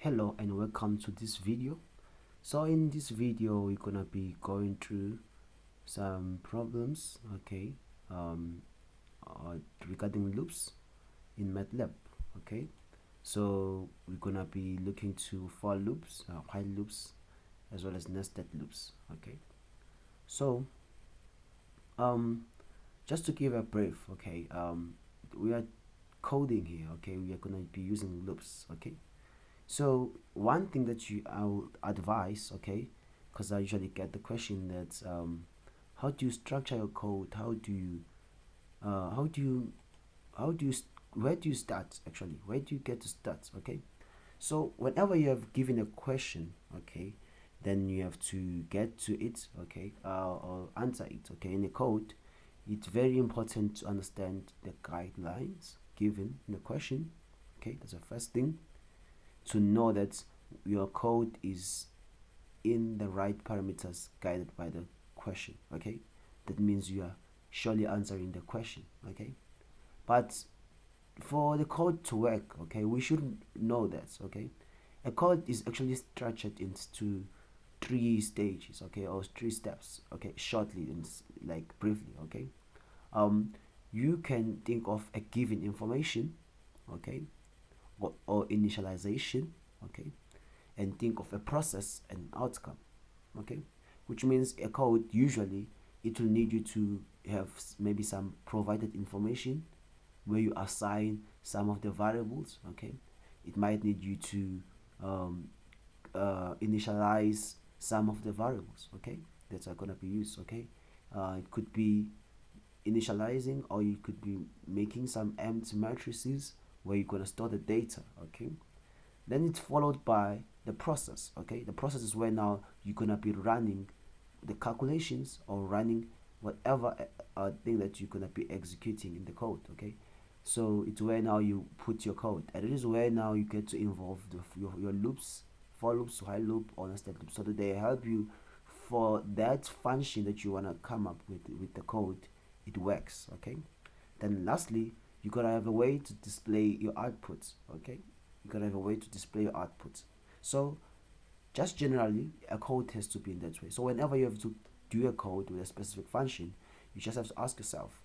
Hello and welcome to this video. So in this video we're gonna be going through some problems, okay, um, regarding loops in Matlab, okay. So we're gonna be looking to for loops, while loops, as well as nested loops, okay. So just to give a brief, okay, we are coding here, okay. We are gonna be using loops, okay. So one thing that I would advise, okay, because I usually get the question that how do you structure your code? Uh, how do you, how do you, where do you start actually? Where do you get to start? Okay, so whenever you have given a question, okay, then you have to get to it, okay, or answer it, okay. In the code, it's very important to understand the guidelines given in the question, okay. That's the first thing, to know that your code is in the right parameters guided by the question, okay. That means you are surely answering the question, okay. But for the code to work, okay, we should know that, okay, a code is actually structured into three stages, okay, or three steps, okay. Shortly and like briefly, okay. um you can think of a given information, okay, or initialization, okay, and think of a process and outcome, okay, which means a code usually it will need you to have maybe some provided information where you assign some of the variables, okay. It might need you to um, initialize some of the variables, okay, that are gonna be used, okay. It could be initializing, or you could be making some empty matrices where you're gonna store the data, okay. Then it's followed by the process, okay. The process is where now you're gonna be running the calculations or running whatever thing that you're gonna be executing in the code, okay. So it's where now you put your code, and it is where now you get to involve your loops, for loops, while loop, or nested loop, so that they help you for that function that you want to come up with the code, it works, okay. Then lastly, you gotta have a way to display your outputs, okay. You gotta have a way to display your outputs. So just generally, a code has to be in that way. So whenever you have to do a code with a specific function, you just have to ask yourself,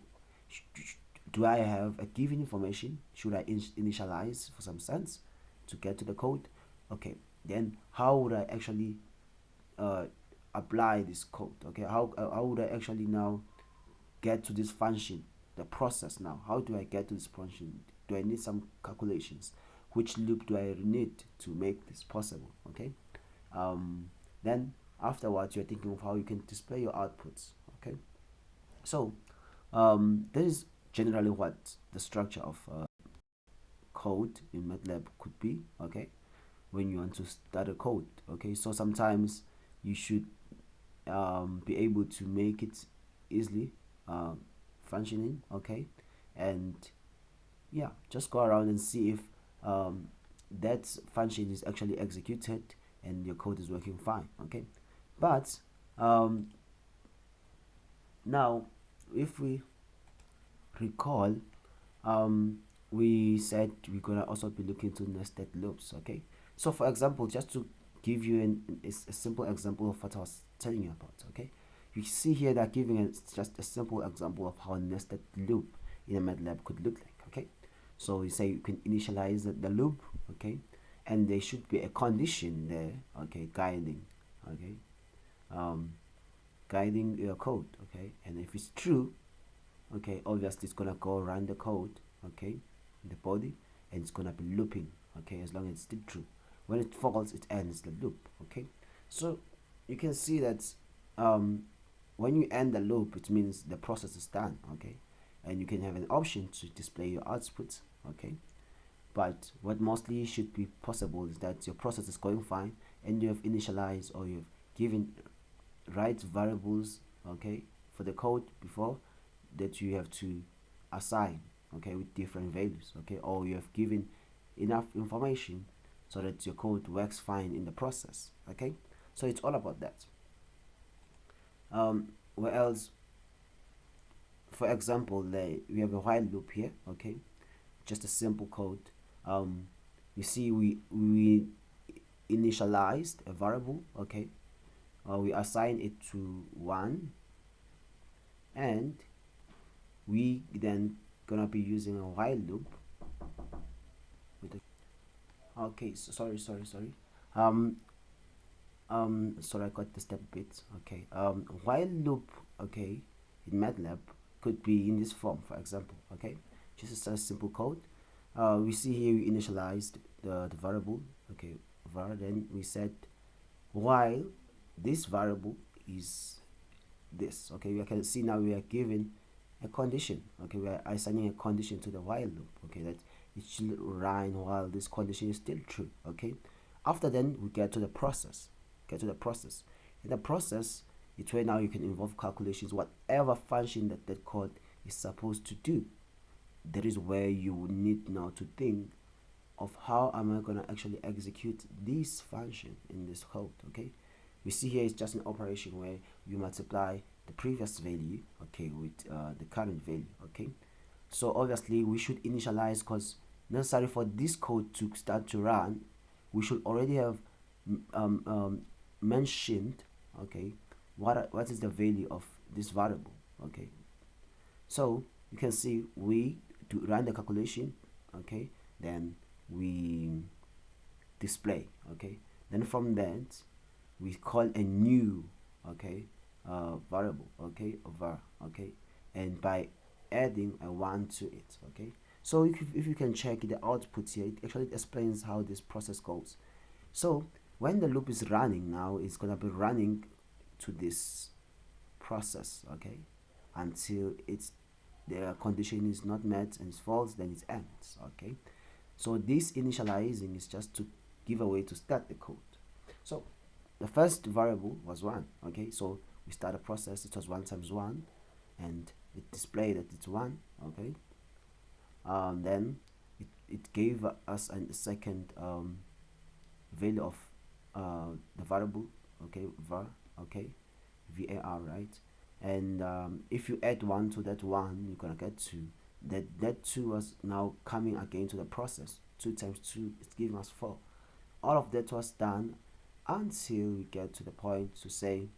do I have a given information? Should I initialize for some sense to get to the code? Okay, then how would I actually uh, apply this code? Okay, how would I actually now get to this function, the process now? How do I get to this function? Do I need some calculations? Which loop do I need to make this possible? Okay. um, then afterwards you're thinking of how you can display your outputs, okay. So this is generally what the structure of code in Matlab could be, okay, when you want to start a code, okay. So sometimes you should be able to make it easily functioning, okay. And yeah, just go around and see if that function is actually executed and your code is working fine, okay. But now if we recall, we said we're gonna also be looking to nested loops, okay. So for example, just to give you a simple example of what I was telling you about, okay, you see here that giving just a simple example of how a nested loop in a MATLAB could look like, okay. So you say you can initialize the loop, okay, and there should be a condition there, okay, okay, um, guiding your code, okay. And if it's true, okay, obviously it's gonna go run the code, okay, in the body, and it's gonna be looping, okay, as long as it's still true. When it falls, it ends the loop, okay. So you can see that when you end the loop, it means the process is done, okay. And you can have an option to display your output, okay. But what mostly should be possible is that your process is going fine and you have initialized, or you've given right variables, okay, for the code before that you have to assign, okay, with different values, okay, or you have given enough information so that your code works fine in the process, okay. So it's all about that. What else? For example, we have a while loop here, okay, just a simple code. You see, we initialized a variable, okay, we assign it to 1, and we then gonna be using a while loop with a, okay, so sorry, um sorry, I got the step bit. Okay, while loop, okay, in Matlab could be in this form, for example. Okay, just a simple code. We see here we initialized the variable, okay, var, then we said while this variable is this, okay, we can see now we are given a condition, okay, we are assigning a condition to the while loop, okay, that it should run while this condition is still true. Okay, after then we get to the process, in the process, it's where now you can involve calculations, whatever function that that code is supposed to do. That is where you need now to think of how am I going to actually execute this function in this code. Okay, we see here it's just an operation where you multiply the previous value, okay, with the current value. Okay, so obviously we should initialize, because necessary for this code to start to run, we should already have mentioned, okay, what is the value of this variable. Okay, so you can see we do run the calculation, okay, then we display, okay, then from that we call a new, okay, variable, okay, var, okay, and by adding a 1 to it. Okay, so if you can check the output here, it actually explains how this process goes. So when the loop is running now, it's gonna be running to this process, okay, until it's the condition is not met and it's false, then it ends. Okay, so this initializing is just to give a way to start the code. So the first variable was 1. Okay, so we start a process, it was 1 times 1, and it displayed that it's 1. Okay, then it gave us a second value of the variable, okay, var, okay, var, right, and if you add 1 to that 1, you're gonna get 2. That 2 was now coming again to the process. 2 times 2 is giving us 4. All of that was done until we get to the point to say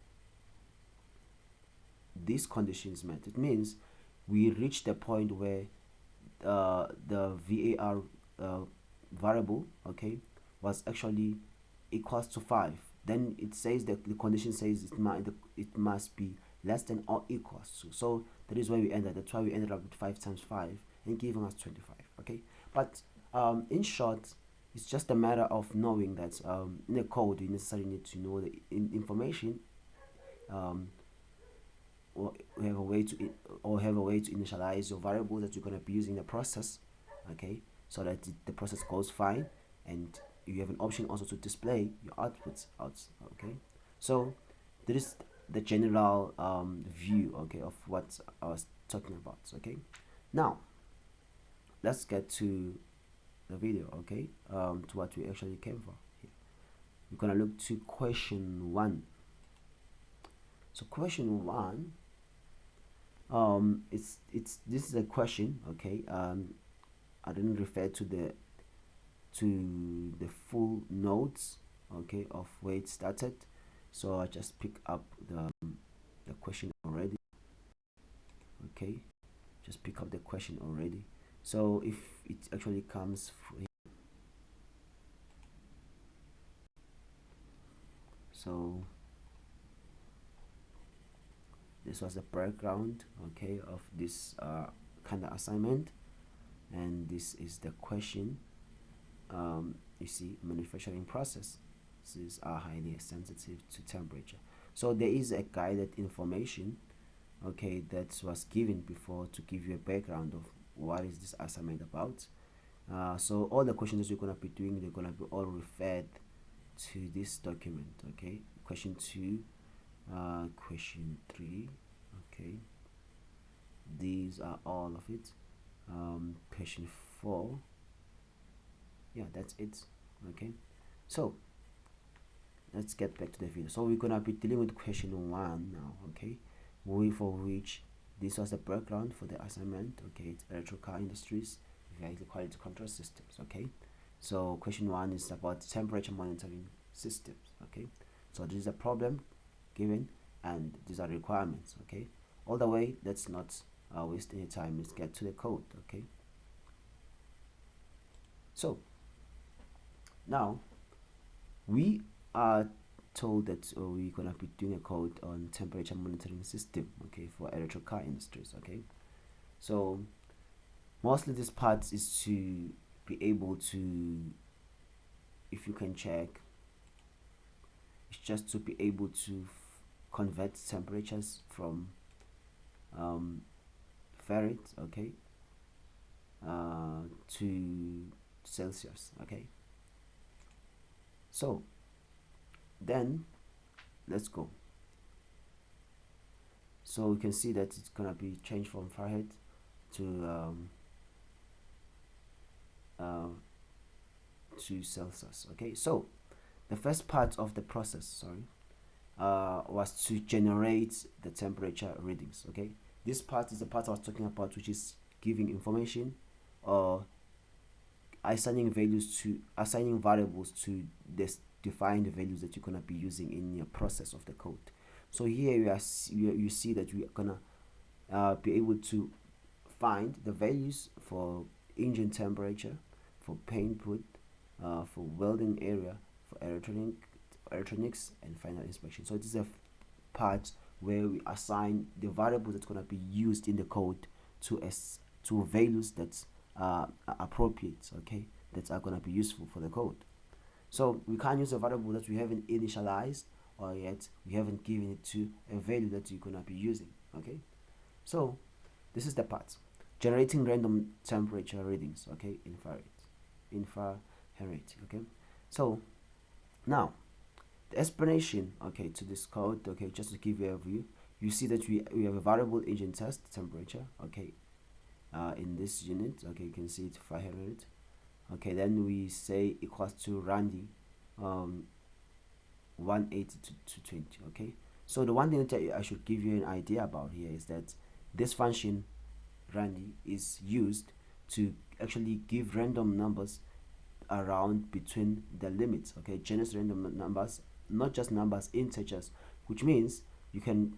this condition is met. It means we reach the point where the var variable, okay, was actually equals to 5. Then it says that the condition says it must be less than or equals to. So that is where we ended. That's why we ended up with 5 times 5 and giving us 25. Okay, but in short, it's just a matter of knowing that in the code you necessarily need to know the information, or have a way to initialize your variable that you're going to be using in the process. Okay, so that the process goes fine, and you have an option also to display your outputs out. Okay, so there is the general view, okay, of what I was talking about. Okay, now let's get to the video, okay, to what we actually came for here. We're gonna look to question 1. So question 1, it's this is a question, okay. I didn't refer to the full notes, okay, of where it started, so I just pick up the question already. Okay, just pick up the question already. So if it actually comes here, so this was the background, okay, of this kind of assignment, and this is the question. You see, manufacturing processes are highly sensitive to temperature. So there is a guided information, okay, that was given before to give you a background of what is this assignment about. So all the questions that you're going to be doing, they're going to be all referred to this document. Okay, question 2, question 3, okay, these are all of it. Question 4, yeah, that's it. Okay, so let's get back to the video. So we're gonna be dealing with question 1 now. Okay, for which this was the background for the assignment. Okay, it's electrical car industries, vehicle quality control systems. Okay, so question 1 is about temperature monitoring systems. Okay, so this is a problem given, and these are requirements. Okay, all the way. Let's not waste any time. Let's get to the code. Okay, so now we are told that we're gonna be doing a code on temperature monitoring system. Okay, for electric car industries. Okay, so mostly this part is to be able to, if you can check, it's just to be able to convert temperatures from um, Fahrenheit, okay, to Celsius. Okay, so then let's go. So we can see that it's gonna be changed from Fahrenheit to uh, to Celsius. Okay, so the first part of the process, sorry, was to generate the temperature readings. Okay, this part is the part I was talking about, which is giving information or assigning variables to this defined values that you're gonna be using in your process of the code. So here you see that we are gonna be able to find the values for engine temperature, for paint booth, for welding area, for electronics, and final inspection. So this is a part where we assign the variables that's going to be used in the code to values that are appropriate, okay, that are going to be useful for the code. So we can't use a variable that we haven't initialized, or yet we haven't given it to a value that you're going to be using. Okay, so this is the part: generating random temperature readings. Okay, infrared. Okay, so now the explanation, okay, to this code, okay, just to give you a view, you see that we have a variable engine test temperature. Okay, in this unit, okay, you can see it's 500. Okay, then we say equals to Randy 180 to 20. Okay, so the one thing that I should give you an idea about here is that this function Randy is used to actually give random numbers around between the limits. Okay, generous random numbers, not just numbers, integers, which means it can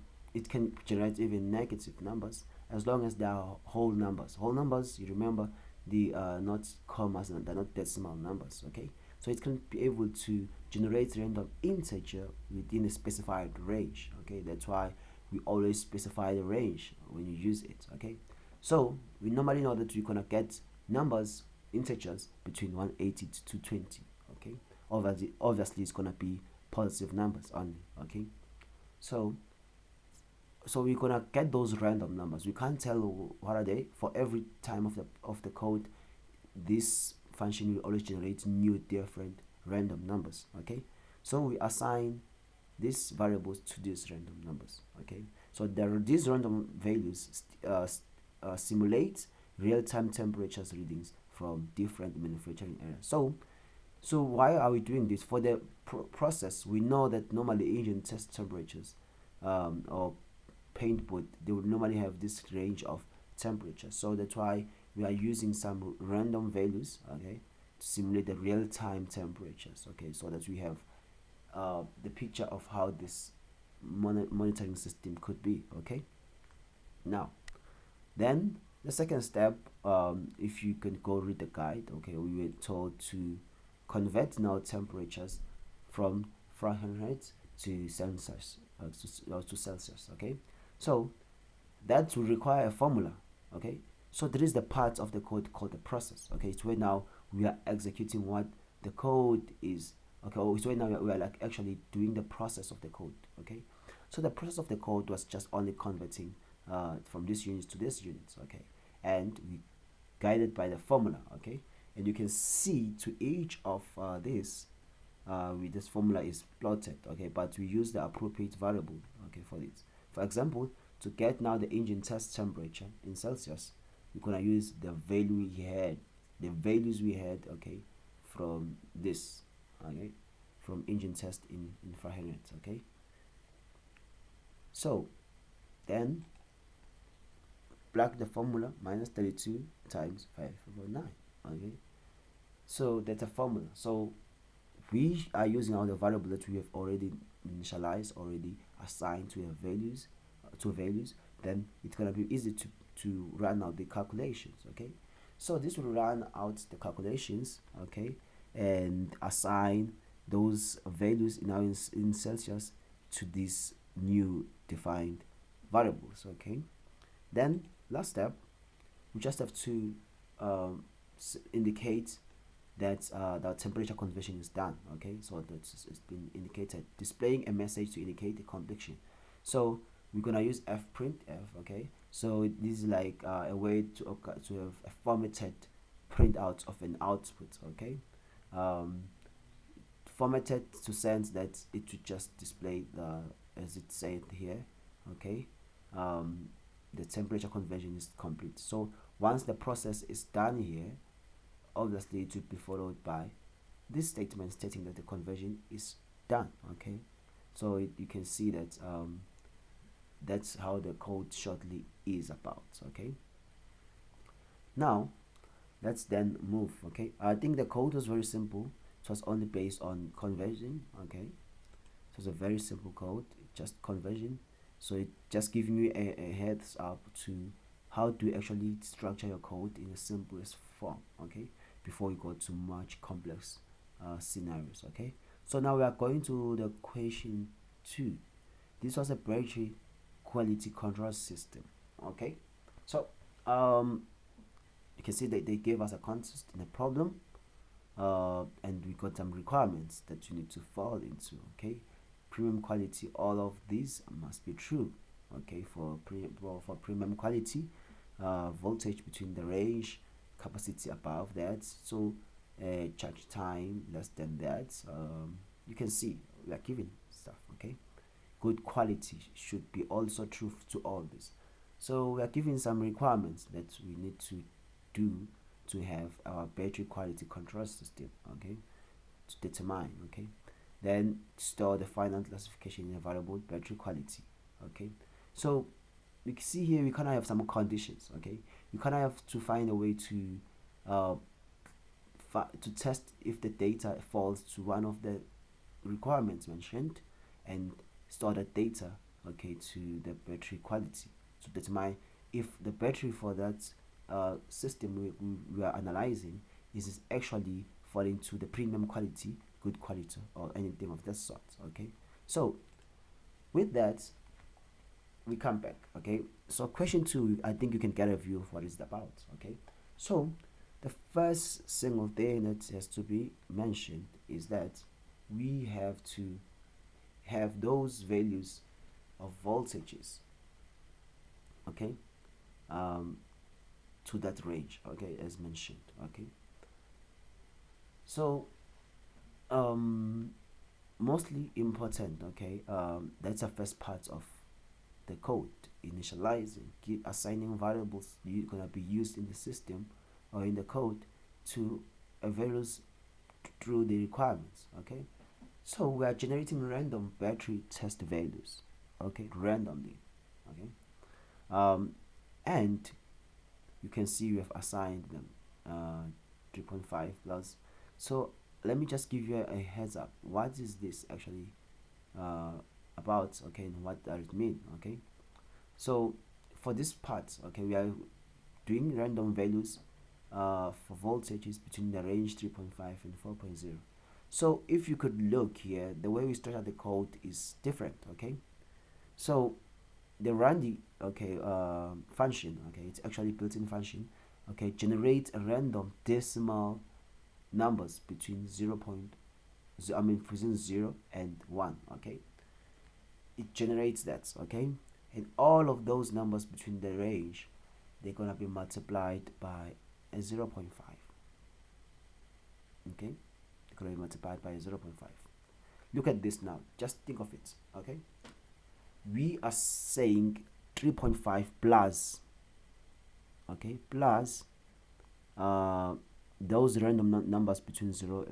generate even negative numbers as long as they are whole numbers. Whole numbers, you remember, the not commas, and they're not decimal numbers. Okay, so it can be able to generate random integer within a specified range. Okay, that's why we always specify the range when you use it. Okay, so we normally know that we're gonna get numbers, integers between 180 to 220. Okay, obviously it's gonna be positive numbers only. Okay, so we're gonna get those random numbers. We can't tell what are they. For every time of the code, this function will always generate new different random numbers. Okay, so we assign these variables to these random numbers. Okay, so these random values simulate real-time temperatures readings from different manufacturing areas. So why are we doing this? For the process, we know that normally engine test temperatures or paint booth, they would normally have this range of temperature. So that's why we are using some random values, okay, to simulate the real-time temperatures. Okay, so that we have the picture of how this monitoring system could be. Okay, now then the second step, if you can go read the guide, okay, we were told to convert now temperatures from Fahrenheit to Celsius, to Celsius. Okay, so that will require a formula. Okay, so there is the part of the code called the process. Okay, it's where now we are executing what the code is. Okay, it's where now we are like actually doing the process of the code. Okay, so the process of the code was just only converting from this unit to this unit. Okay, and we guided by the formula. Okay, and you can see to each of this this formula is plotted. Okay, but we use the appropriate variable. Okay, for it. For example, to get now the engine test temperature in Celsius, we're gonna use the values we had, okay, from this, okay, from engine test in Fahrenheit. Okay, so then plug the formula minus 32 times 5 over 9. Okay, so that's a formula. So we are using all the variable that we have already initialized, already assigned to values, then it's gonna be easy to run out the calculations. Okay, so this will run out the calculations, okay, and assign those values in our in Celsius to these new defined variables. Okay, then last step, we just have to indicate that the temperature conversion is done. Okay, so that's it's been indicated, displaying a message to indicate the conviction. So we're gonna use fprintf. Okay, so this is like a way to have a formatted printout of an output. Okay, um, formatted to sense that it should just display the, as it said here. Okay, um, the temperature conversion is complete. So once the process is done here, obviously it will be followed by this statement stating that the conversion is done. Okay, so you can see that that's how the code shortly is about. Okay, now let's then move. Okay, I think the code was very simple. It was only based on conversion. Okay, so it's a very simple code, just conversion. So it just giving you a heads up to how to actually structure your code in the simplest form. Okay, before you go to much complex scenarios. Okay, so now we are going to the question 2. This was a battery quality control system. Okay, so you can see that they gave us a context and a problem, and we got some requirements that you need to fall into. Okay, premium quality, all of these must be true. Okay, for premium quality, voltage between the range, capacity above that, so charge time less than that. You can see we are given stuff. Okay, good quality should be also true to all this. So we are giving some requirements that we need to do to have our battery quality control system. Okay, to determine. Okay, then store the final classification in a variable battery quality. Okay, so we can see here we kind of have some conditions. Okay, you kind of have to find a way to test if the data falls to one of the requirements mentioned, and store the data, okay, to the battery quality to determine if the battery for that system we are analyzing is actually falling to the premium quality, good quality, or anything of that sort. Okay, so with that we come back. Okay, so question 2, I think you can get a view of what it's about. Okay, so the first single thing that has to be mentioned is that we have to have those values of voltages, okay, to that range, okay, as mentioned. Okay, so mostly important. Okay, that's the first part of the code, initializing, assigning variables you're gonna be used in the system or in the code to a values through the requirements. Okay, so we are generating random battery test values, okay, randomly. Okay, and you can see we have assigned them 3.5 plus. So let me just give you a heads up. What is this actually about? Okay, and what does it mean? Okay, so for this part, okay, we are doing random values for voltages between the range 3.5 and 4.0. So if you could look here, the way we structure the code is different. Okay, so the randy, okay, function, okay, it's actually built-in function, okay, generate a random decimal numbers between between 0 and 1. Okay, it generates that. Okay, and all of those numbers between the range, they're gonna be multiplied by a 0.5. Okay, they're gonna be multiplied by a 0.5. Look at this now, just think of it. Okay, we are saying 3.5 plus, okay, plus those random numbers between 0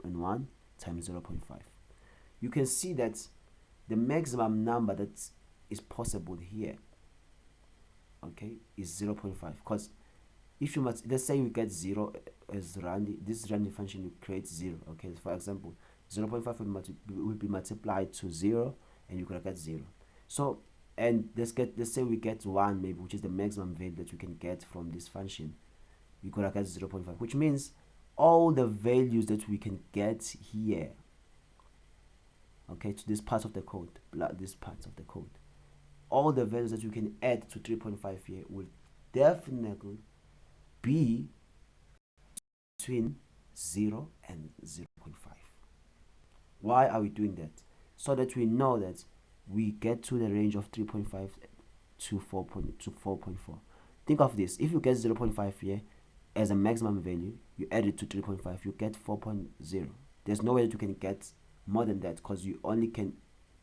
and 1 times 0.5. You can see that the maximum number that is possible here, okay, is 0.5, because if you must, let's say you get 0 as randy, this randy function will create 0. Okay, for example, 0.5 will be multiplied to 0, and you're gonna get 0. So, and let's say we get 1 maybe, which is the maximum value that we can get from this function. We're gonna get 0.5, which means all the values that we can get here, okay, to this part of the code, all the values that you can add to 3.5 here will definitely be between 0 and 0.5. Why are we doing that? So that we know that we get to the range of 3.5 to 4.4. Think of this: if you get 0.5 here as a maximum value, you add it to 3.5, you get 4.0. There's no way that you can get more than that, because you only can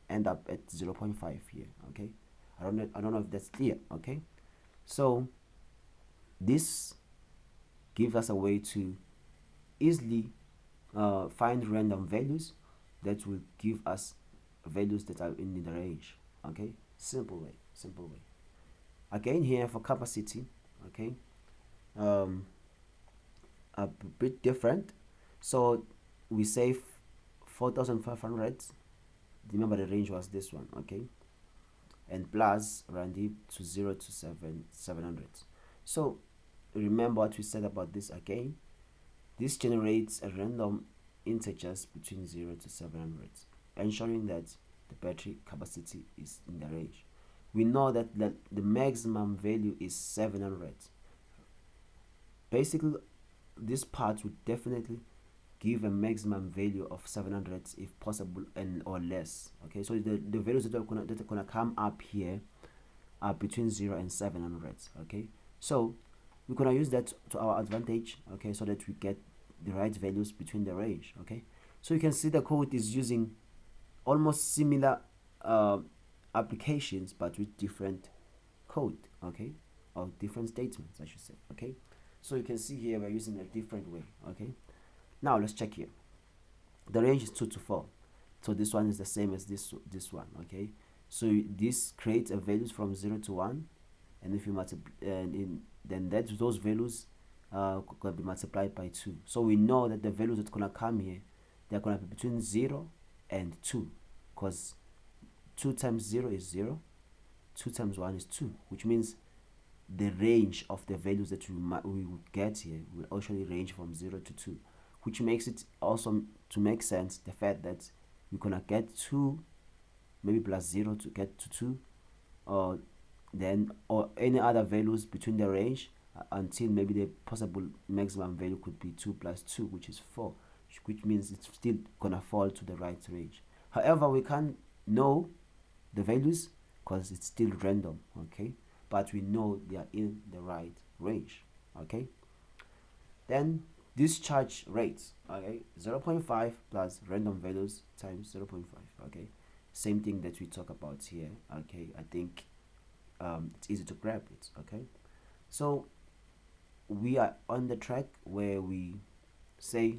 end up at 0.5 here. Okay, I don't know if that's clear. Okay, so this gives us a way to easily find random values that will give us values that are in the range. Okay, simple way. Again, here for capacity, okay, a bit different. So we say 4,500. Remember, the range was this one. Okay, and plus rounded to 0 to 700. So remember what we said about this again. This generates a random integers between 0 to 700, ensuring that the battery capacity is in the range. We know that the maximum value is 700. Basically, this part would definitely give a maximum value of 700 if possible, and or less. Okay, so the values that are gonna come up here are between 0 and 700. Okay, so we're gonna use that to our advantage. Okay, so that we get the right values between the range. Okay, so you can see the code is using almost similar applications, but with different code. Okay, or different statements, I should say. Okay, so you can see here we're using a different way. Okay, now let's check here. The range is 2 to 4, so this one is the same as this one. Okay, so this creates a values from 0 to 1, and if you multiply, then those values going to be multiplied by 2. So we know that the values that's going to come here, they're going to be between 0 and 2, because 2 times 0 is 0, 2 times 1 is 2, which means the range of the values that we would get here will actually range from 0 to 2, which makes it also to make sense the fact that we're going to get 2 maybe plus 0 to get to 2, or any other values between the range until maybe the possible maximum value could be 2 plus 2, which is 4, which means it's still gonna fall to the right range. However, we can't know the values because it's still random. Okay, but we know they are in the right range. Okay, then discharge rates. Okay, 0.5 plus random values times 0.5. Okay, same thing that we talk about here. Okay, I think it's easy to grab it. Okay, so we are on the track where we say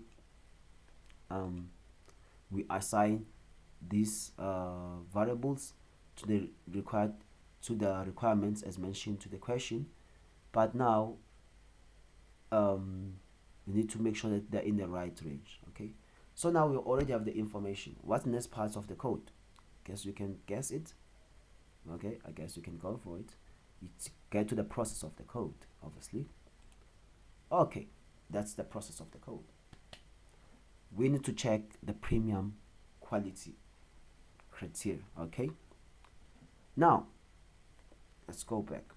we assign these variables to the requirements as mentioned to the question, but now we need to make sure that they're in the right range. Okay, so now we already have the information. What's the next part of the code? Guess you can guess it. Okay, I guess you can go for it. It's get to the process of the code, obviously. Okay, that's the process of the code. We need to check the premium quality criteria. Okay, now let's go back.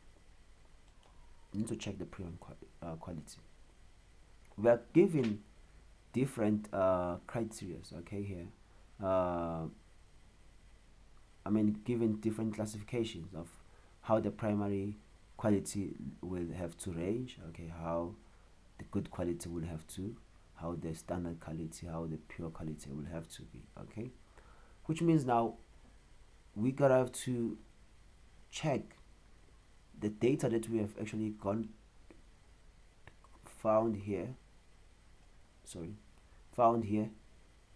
We need to check the premium quality. We are given different criteria. Okay, here I mean, given different classifications of how the primary quality will have to range. Okay, how the good quality will have to, how the standard quality, how the pure quality will have to be. Okay, which means now we gotta have to check the data that we have actually found here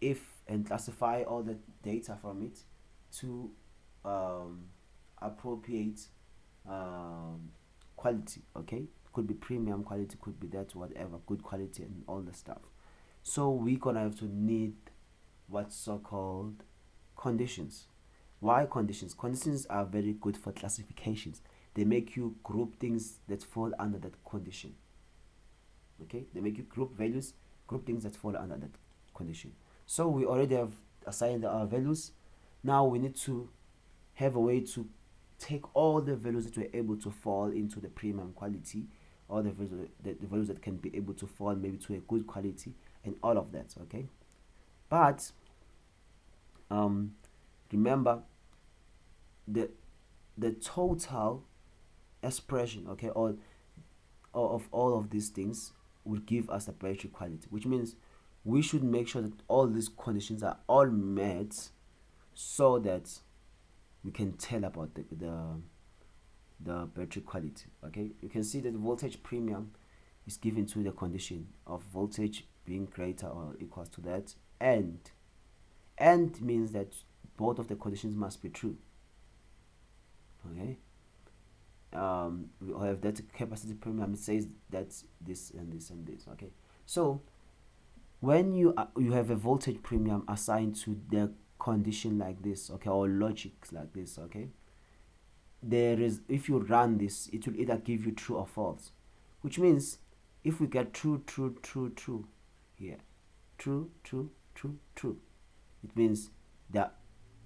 if and classify all the data from it to appropriate quality. Okay, could be premium quality, could be that, whatever, good quality and all the stuff. So we're gonna have to need what's so-called conditions. Why conditions? Conditions are very good for classifications. They make you group things that fall under that condition. Okay, they make you group values, group things that fall under that condition. So we already have assigned our values. Now we need to have a way to take all the values that were able to fall into the premium quality, all the values, the values that can be able to fall maybe to a good quality, and all of that. Okay, but remember the total expression, okay, or of all of these things will give us the battery quality, which means we should make sure that all these conditions are all met so that we can tell about the battery quality. Okay, you can see that the voltage premium is given to the condition of voltage being greater or equals to that, and means that both of the conditions must be true. Okay, we have that capacity premium. It says that this and this and this. Okay, so when you have a voltage premium assigned to the condition like this, okay, or logic like this, okay, there is, if you run this, it will either give you true or false, which means if we get true here, true, it means that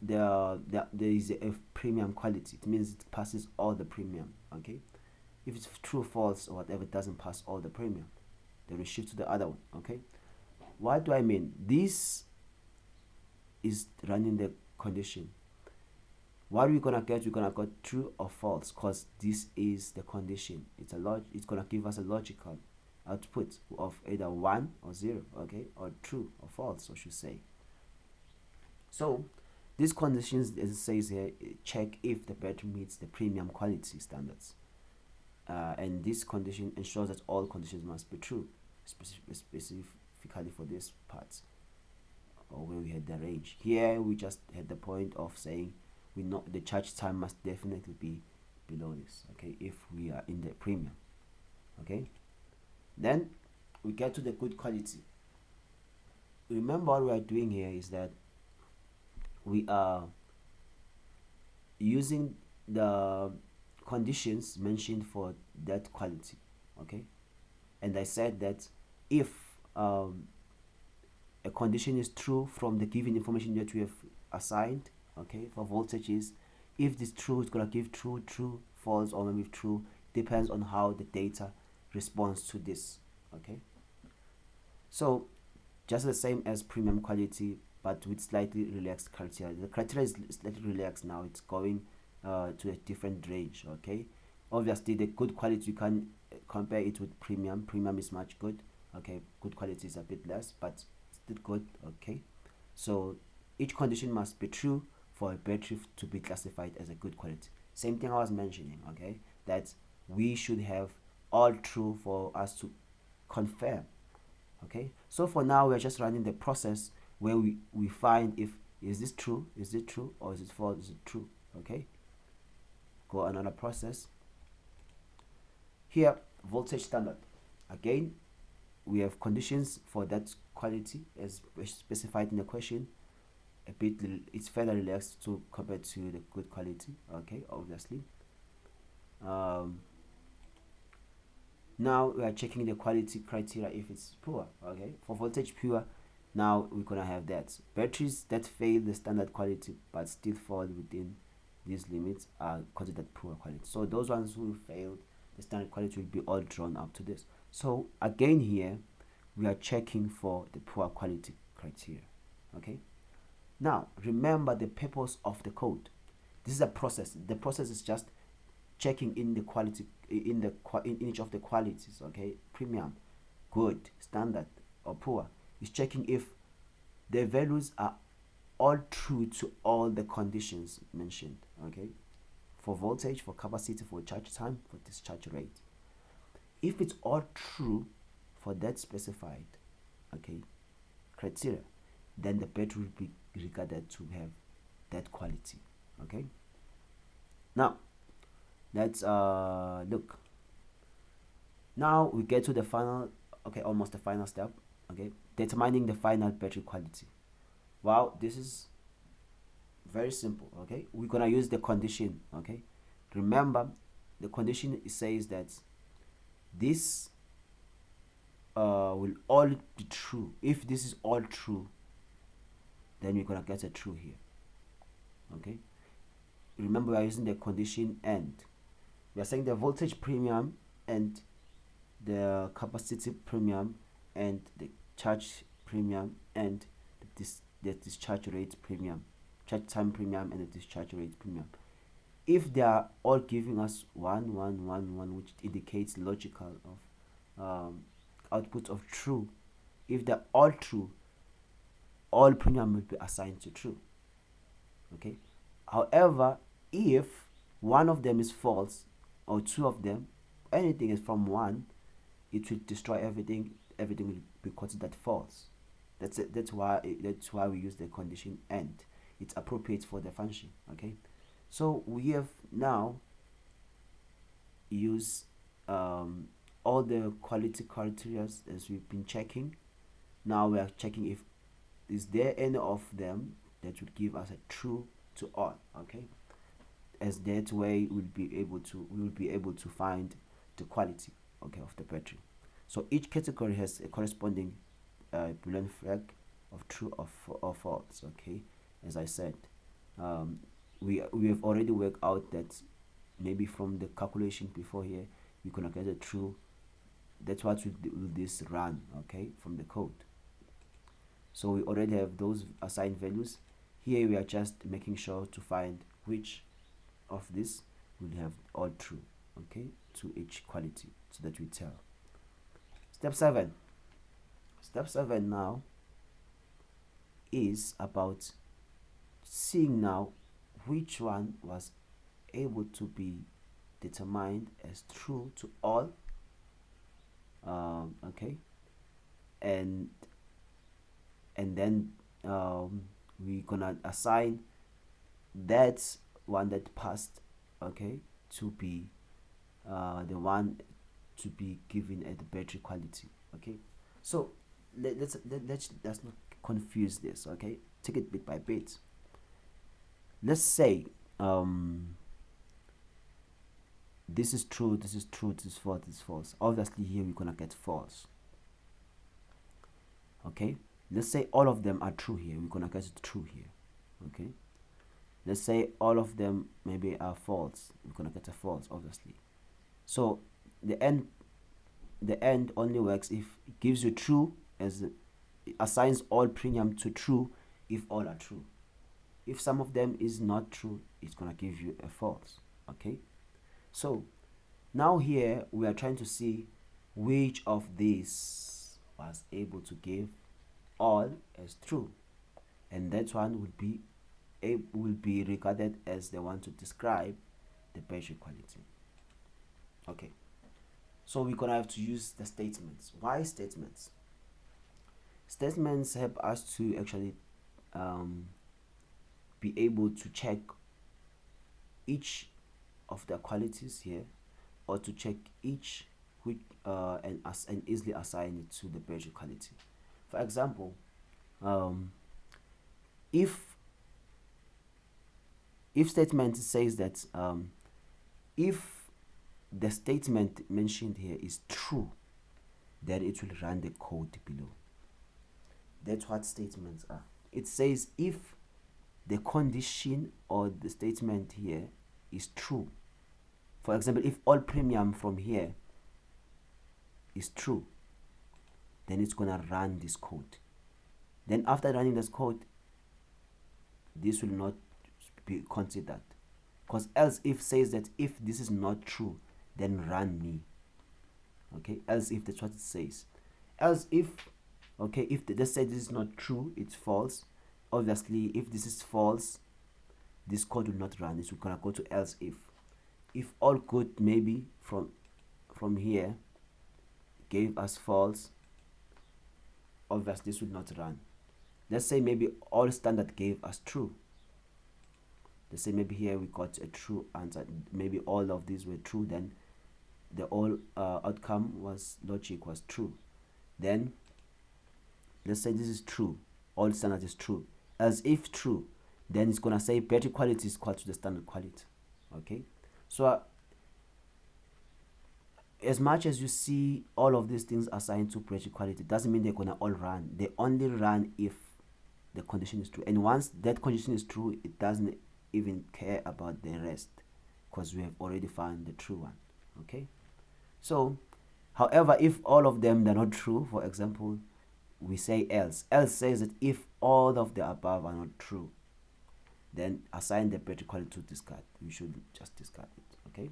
there is a premium quality. It means it passes all the premium. Okay, if it's true, false, or whatever, it doesn't pass all the premium, then we shift to the other one. Okay, what do I mean? This is running the condition. What are we gonna get? We're gonna get true or false, because this is the condition. It's gonna give us a logical output of either 1 or 0, okay, or true or false, I should say. So these conditions, as it says here, check if the battery meets the premium quality standards, and this condition ensures that all conditions must be true, specifically for this part, or where we had the range. Here we just had the point of saying we know the charge time must definitely be below this, okay, if we are in the premium. Okay, then we get to the good quality. Remember, what we are doing here is that we are using the conditions mentioned for that quality. Okay, and I said that if a condition is true from the given information that we have assigned, okay, for voltages, if this true, it's gonna give true, false, or maybe true, depends on how the data responds to this. Okay, so just the same as premium quality, but with slightly relaxed criteria. The criteria is slightly relaxed now. It's going to a different range. Okay, obviously the good quality, you can compare it with premium. Premium is much good. Okay, good quality is a bit less, but still good. Okay, so each condition must be true for a battery to be classified as a good quality. Same thing I was mentioning. Okay, that we should have all true for us to confirm. Okay, so for now we're just running the process where we find if is it true, or is it false, is it true. Okay, go another process. Here, voltage standard. Again, we have conditions for that quality as specified in the question. A bit, it's further relaxed to compared to the good quality. Okay, obviously. Now we are checking the quality criteria if it's poor. Okay, for voltage pure, now we're gonna have that batteries that fail the standard quality but still fall within these limits are considered poor quality. So those ones who failed the standard quality will be all drawn up to this. So again, here we are checking for the poor quality criteria. Okay, now remember the purpose of the code. This is a process. The process is just checking in the quality in each of the qualities. Okay, premium, good, standard, or poor. Is checking if the values are all true to all the conditions mentioned. Okay, for voltage, for capacity, for charge time, for discharge rate. If it's all true for that specified, okay, criteria, then the battery will be regarded to have that quality. Okay, now let's look. Now we get to the final, okay, almost the final step. Okay, determining the final battery quality. Well, this is very simple. Okay, we're gonna use the condition. Okay, remember the condition says that this will all be true. If this is all true, then we're gonna get a true here. Okay, remember we are using the condition and we are saying the voltage premium and the capacity premium and the charge premium and the discharge rate premium, charge time premium and the discharge rate premium. If they are all giving us 1 1 1 1, which indicates logical of output of true, if they're all true, all premium will be assigned to true. Okay, however, if one of them is false or two of them, anything is from one, it will destroy everything. Everything will be considered false. That's it. That's why we use the condition and. It's appropriate for the function. Okay, so we have now used all the quality criteria as we've been checking. Now we are checking if is there any of them that would give us a true to all. Okay, as that way we will be able to find the quality, okay, of the battery. So each category has a corresponding boolean flag of true or false. Okay, as I said, we have already worked out that maybe from the calculation before here we're gonna get a true. That's what will this run, okay, from the code. So we already have those assigned values. Here we are just making sure to find which of this will have all true, okay, to each quality, so that we tell. Step 7. Step 7 now is about seeing now which one was able to be determined as true to all, okay, and then we're gonna assign that one that passed, okay, to be the one to be given at the battery quality. Okay, so let's not confuse this. Okay, take it bit by bit. Let's say this is true, this is true, this is false, this is false. Obviously here we're gonna get false. Okay, let's say all of them are true here, we're gonna get true here. Okay, let's say all of them maybe are false, we're gonna get a false, obviously. So the end only works if it gives you true, as it assigns all premium to true if all are true. If some of them is not true, it's gonna give you a false. Okay, so now here we are trying to see which of these was able to give all as true, and that one will be regarded as the one to describe the battery quality. Okay, so we're gonna have to use the statements. Why statements? Statements help us to actually be able to check each of the qualities here, or to check each which and easily assign it to the battery quality. For example, if statement says that if the statement mentioned here is true, then it will run the code below. That's what statements are. It says if the condition or the statement here is true. For example, if all premium from here is true, then it's gonna run this code. Then after running this code, this will not be considered, because else if says that if this is not true, then run me. Okay, else if that's what it says. Else if, okay, if they just say this is not true, it's false. Obviously if this is false, this code will not run. This will gonna go to else if all good maybe from here gave us false, obviously this will not run. Let's say maybe all standard gave us true. Let's say maybe here we got a true answer, maybe all of these were true, then the all outcome was logic was true. Then let's say this is true, all standard is true, As if true, then it's gonna say battery quality is equal to the standard quality. Okay, so as much as you see all of these things assigned to battery quality, doesn't mean they're gonna all run. They only run if the condition is true, and once that condition is true, it doesn't even care about the rest, because we have already found the true one. Okay, so however, if all of them are not true, for example, we say else. Else says that if all of the above are not true, then assign the battery quality to discard. You should just discard it. Okay,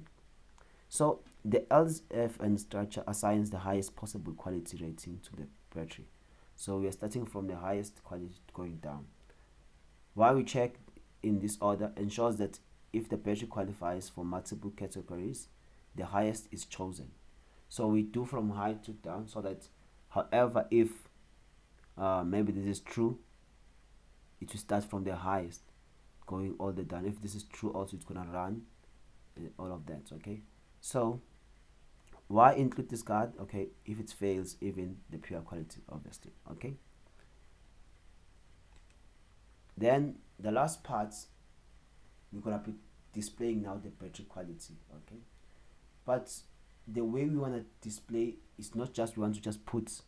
so the else if and structure assigns the highest possible quality rating to the battery. So we are starting from the highest quality going down. Why we check in this order ensures that if the battery qualifies for multiple categories, the highest is chosen. So we do from high to down, so that however, if maybe this is true, it will start from the highest going all the down. If this is true also, it's gonna run all of that. Okay, so why include discard? Okay, if it fails even the pure quality, obviously. Okay, then the last part, we're gonna be displaying now the battery quality. Okay, but the way we want to display is not just we want to just put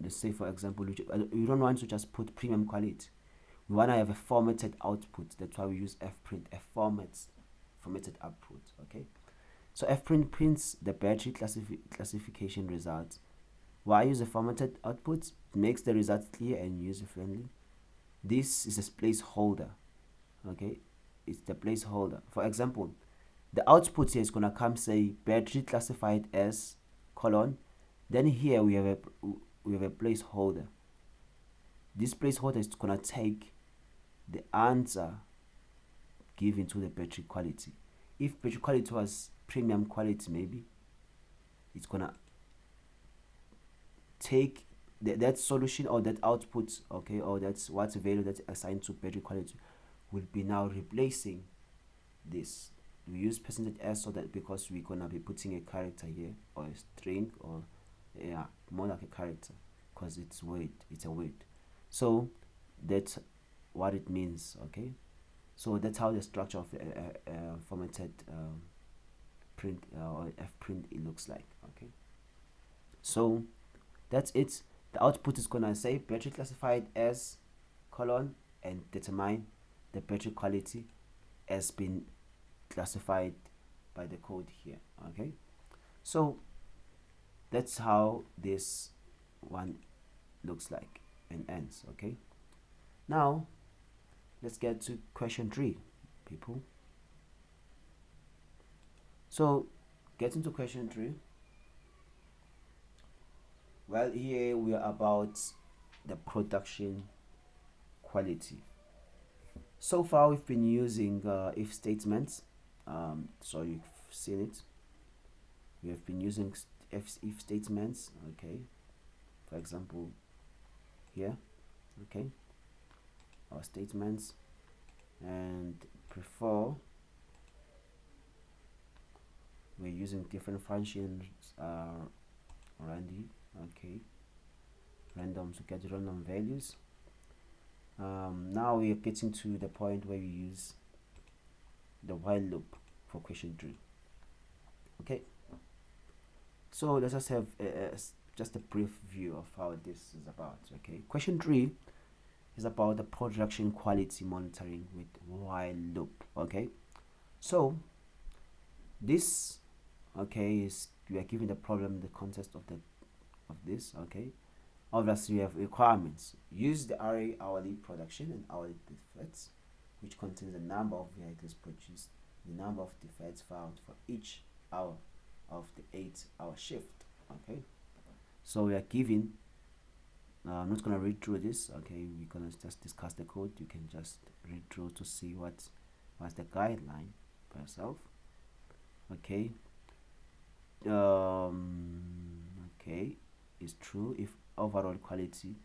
let's say for example, we don't want to just put premium quality. We want to have a formatted output. That's why we use fprint, a formatted output. Okay, so fprint prints the battery classification results. Why use a formatted output? It makes the results clear and user friendly. This is a placeholder. Okay, it's the placeholder. For example, the output here is gonna come say battery classified as colon. Then here we have a placeholder. This placeholder is gonna take the answer given to the battery quality. If battery quality was premium quality, maybe it's gonna take that solution or that output, okay, or that's what's value that's assigned to battery quality will be now replacing this. We use percentage %s so that because we're gonna be putting a character here or a string, or yeah, more like a character, because it's a word. So that's what it means. Okay, so that's how the structure of a formatted print or fprint it looks like. Okay, so that's it. The output is gonna say battery classified as colon and determine the battery quality has been classified by the code here. Okay, so that's how this one looks like and ends. Okay, now let's get to question 3, people. So getting to question 3, well, here we are about the production quality. So far we've been using if statements, so you've seen it. We have been using if statements. Okay, for example here. Okay, our statements, and before we're using different functions, randy, okay, random to get random values. Now we are getting to the point where we use the while loop for question 3. Okay, so let's just have just a brief view of how this is about. Okay, question 3 is about the production quality monitoring with while loop. Okay, so this, okay, is we are given the problem in the context of this. Okay, obviously we have requirements. Use the array hourly production and hourly defects, which contains the number of vehicles produced, the number of defects found for each hour of the 8-hour shift. Okay, so we are given, I'm not gonna read through this. Okay, we're gonna just discuss the code. You can just read through to see what's the guideline by yourself. Okay, okay, it's true if overall quality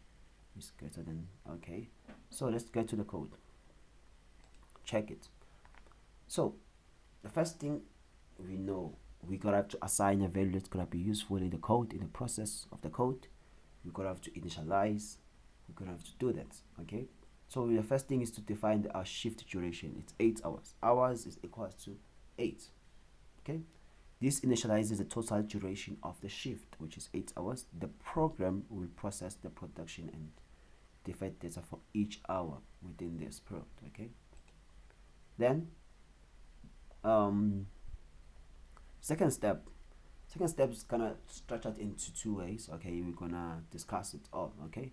is greater than. Okay, so let's get to the code. Check it. So the first thing we know, we gotta have to assign a value that's gonna be useful in the code, in the process of the code. We gotta have to initialize we're gonna have to do that. Okay, so the first thing is to define our shift duration. It's 8 hours. Hours is equals to 8. Okay, this initializes the total duration of the shift, which is 8 hours. The program will process the production and defect data for each hour within this period. Okay, then um second step is gonna structured into two ways. Okay, we're gonna discuss it all. Okay,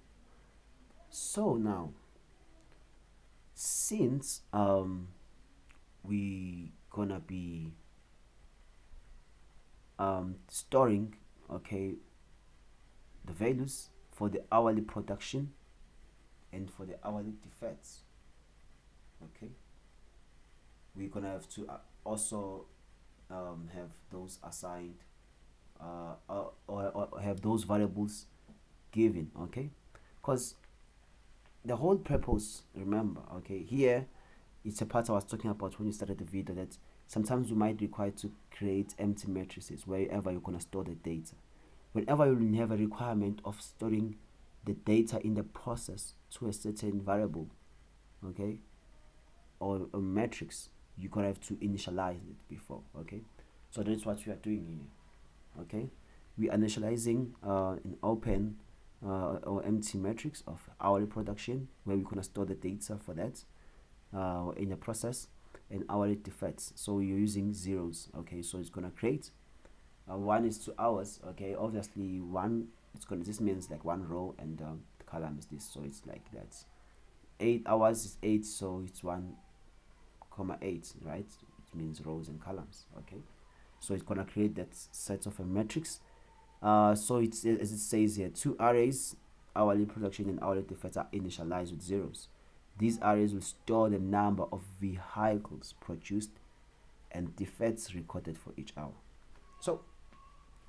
so now since we gonna be storing, okay, the values for the hourly production and for the hourly defects, okay, we're gonna have to also have those assigned or have those variables given. Okay, because the whole purpose, remember, okay, here it's a part I was talking about when you started the video, that sometimes you might require to create empty matrices wherever you're going to store the data. Whenever you have a requirement of storing the data in the process to a certain variable, okay, or a matrix, you're going to have to initialize it before. Okay, so that's what we are doing here. Okay, we are initializing an open or empty matrix of hourly production, where we're going to store the data for that in the process, and hourly defects, so you're using zeros. Okay, so it's going to create 1 is 2 hours. Okay, obviously one, it's going to, this means like one row, and the column is this, so it's like that. 8 hours is 8, so it's 1 comma 8, right? It means rows and columns. Okay, so it's going to create that set of a matrix. So it's, as it says here, two arrays, hourly production and hourly defects, are initialized with zeros. These arrays will store the number of vehicles produced and defects recorded for each hour. So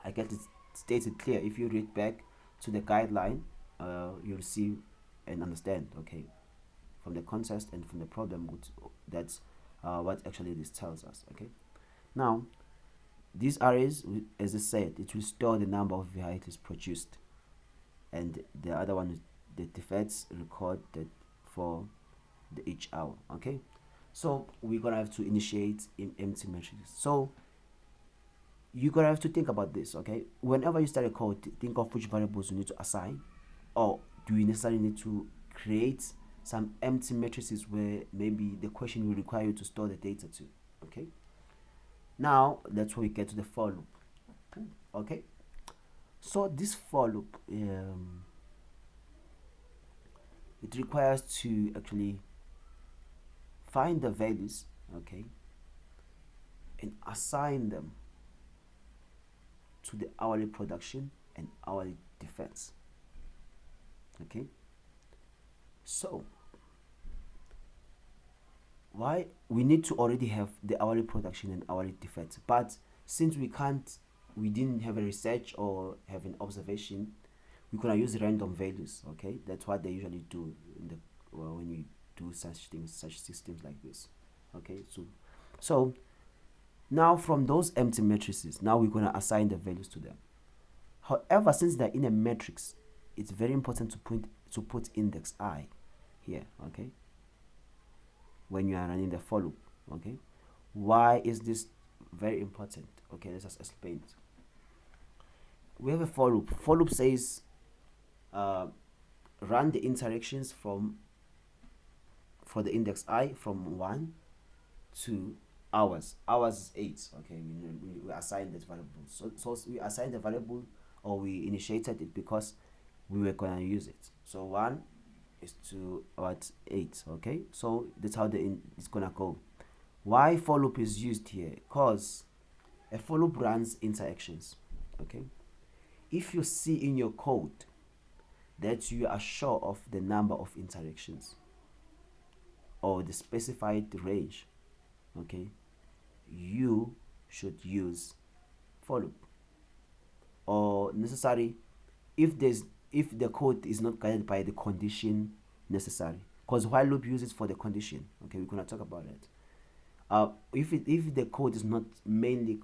I get it stated clear. If you read back to the guideline, you'll see and understand, okay, from the context and from the problem, that's what actually this tells us. Okay, now these arrays, as I said, it will store the number of vehicles produced, and the other one is the defects recorded for each hour. Okay, so we're gonna have to initiate in empty matrices. So you're gonna have to think about this. Okay, whenever you start a code, think of which variables you need to assign, or do you necessarily need to create some empty matrices where maybe the question will require you to store the data to. Okay, now that's where we get to the for loop. Okay, so this for loop, it requires to actually find the values, okay, and assign them to the hourly production and hourly defense. Okay, so why we need to already have the hourly production and hourly defense, but since we didn't have a research or have an observation, we're gonna use random values. Okay, that's what they usually do in the when you do such things, such systems like this. Okay, so now from those empty matrices, now we're gonna assign the values to them. However, since they're in a matrix, it's very important to put index I here. Okay, when you are running the for loop. Okay, why is this very important? Okay, let's just explain it. We have a for loop. For loop says run the interactions for the index I from 1 to hours. Hours is 8. Okay, we assigned that variable. So we assigned the variable, or we initiated it because we were gonna use it. So 1 is to about 8. Okay, so that's how it's gonna go. Why for loop is used here? Because a for loop runs interactions. Okay, if you see in your code that you are sure of the number of interactions or the specified range, okay, you should use for loop. Or necessary if the code is not guided by the condition necessary, because while loop uses for the condition. Okay, we're gonna talk about it. If the code is not mainly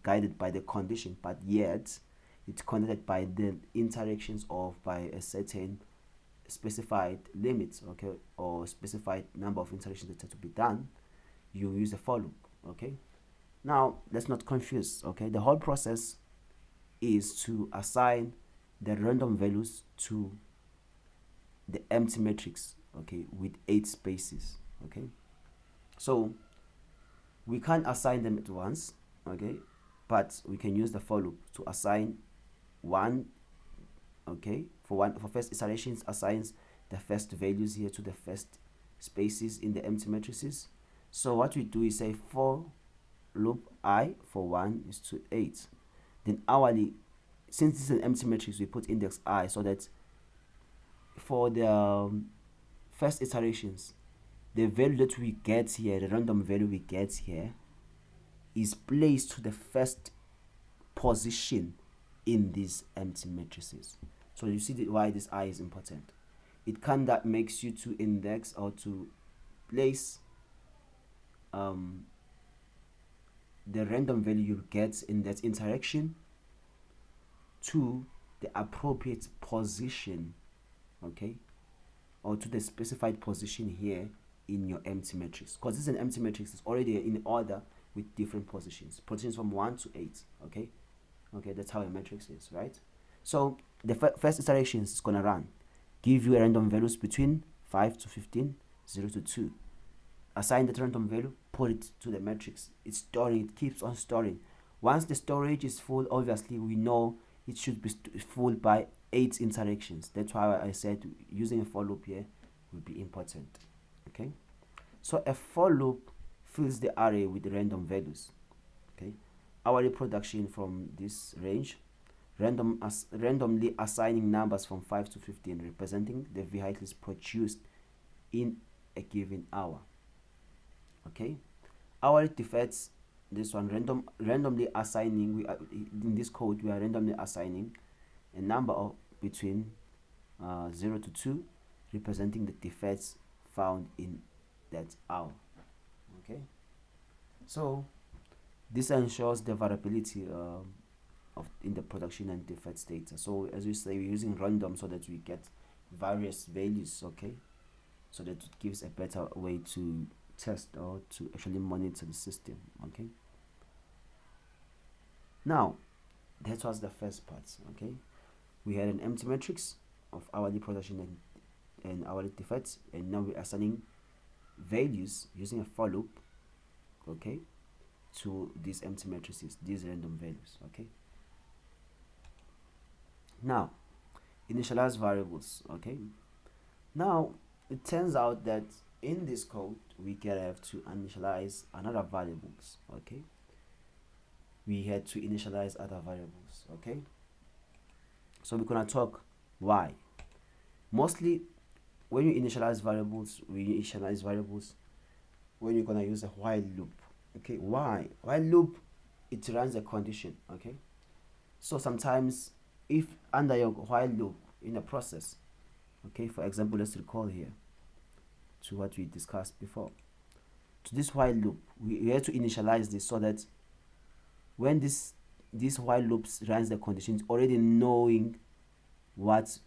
guided by the condition, but yet it's connected by the interactions of by a certain specified limits, okay, or specified number of interactions that have to be done, you use a for loop, okay. Now let's not confuse, okay. The whole process is to assign the random values to the empty matrix, okay, with 8 spaces, okay. So we can't assign them at once, okay, but we can use the for loop to assign one, okay. For first iterations, assigns the first values here to the first spaces in the empty matrices. So what we do is say for loop I for 1 is to 8. Then hourly, since this is an empty matrix, we put index I so that for the first iterations, the value that we get here, the random value we get here, is placed to the first position in these empty matrices. So you see why this I is important. It kind of makes you to index or to place the random value you get in that interaction to the appropriate position, okay, or to the specified position here in your empty matrix. Because this is an empty matrix, it's already in order with different positions from 1 to 8, okay. That's how a matrix is, right? So the first iteration is going to run, give you a random values between 5 to 15, 0 to 2. Assign that random value, put it to the matrix. It's storing, it keeps on storing. Once the storage is full, obviously we know it should be full by 8 interactions. That's why I said using a for loop here will be important, okay. So a for loop fills the array with random values, okay. Our reproduction from this range, randomly assigning numbers from 5 to 15, representing the vehicles produced in a given hour, okay. Our defects, this one, randomly assigning, in this code we are randomly assigning a number of between 0 to 2, representing the defects found in that hour, okay. So this ensures the variability in the production and defects data. So as we say, we're using random so that we get various values, okay, so that it gives a better way to test or to actually monitor the system, okay. Now that was the first part, okay. We had an empty matrix of hourly production and hourly defects, and now we are assigning values using a for loop, okay, to these empty matrices, these random values, okay. Now initialize variables, okay. Now it turns out that in this code we can have to initialize another variables, okay. We had to initialize other variables, okay. So we're gonna talk why. Mostly when you initialize variables, when you're gonna use a while loop, okay. Why? While loop, it runs a condition, okay. So sometimes if under your while loop in a process, okay, for example, let's recall here to what we discussed before. To this while loop, we have to initialize this so that when this while loops runs the conditions, already knowing what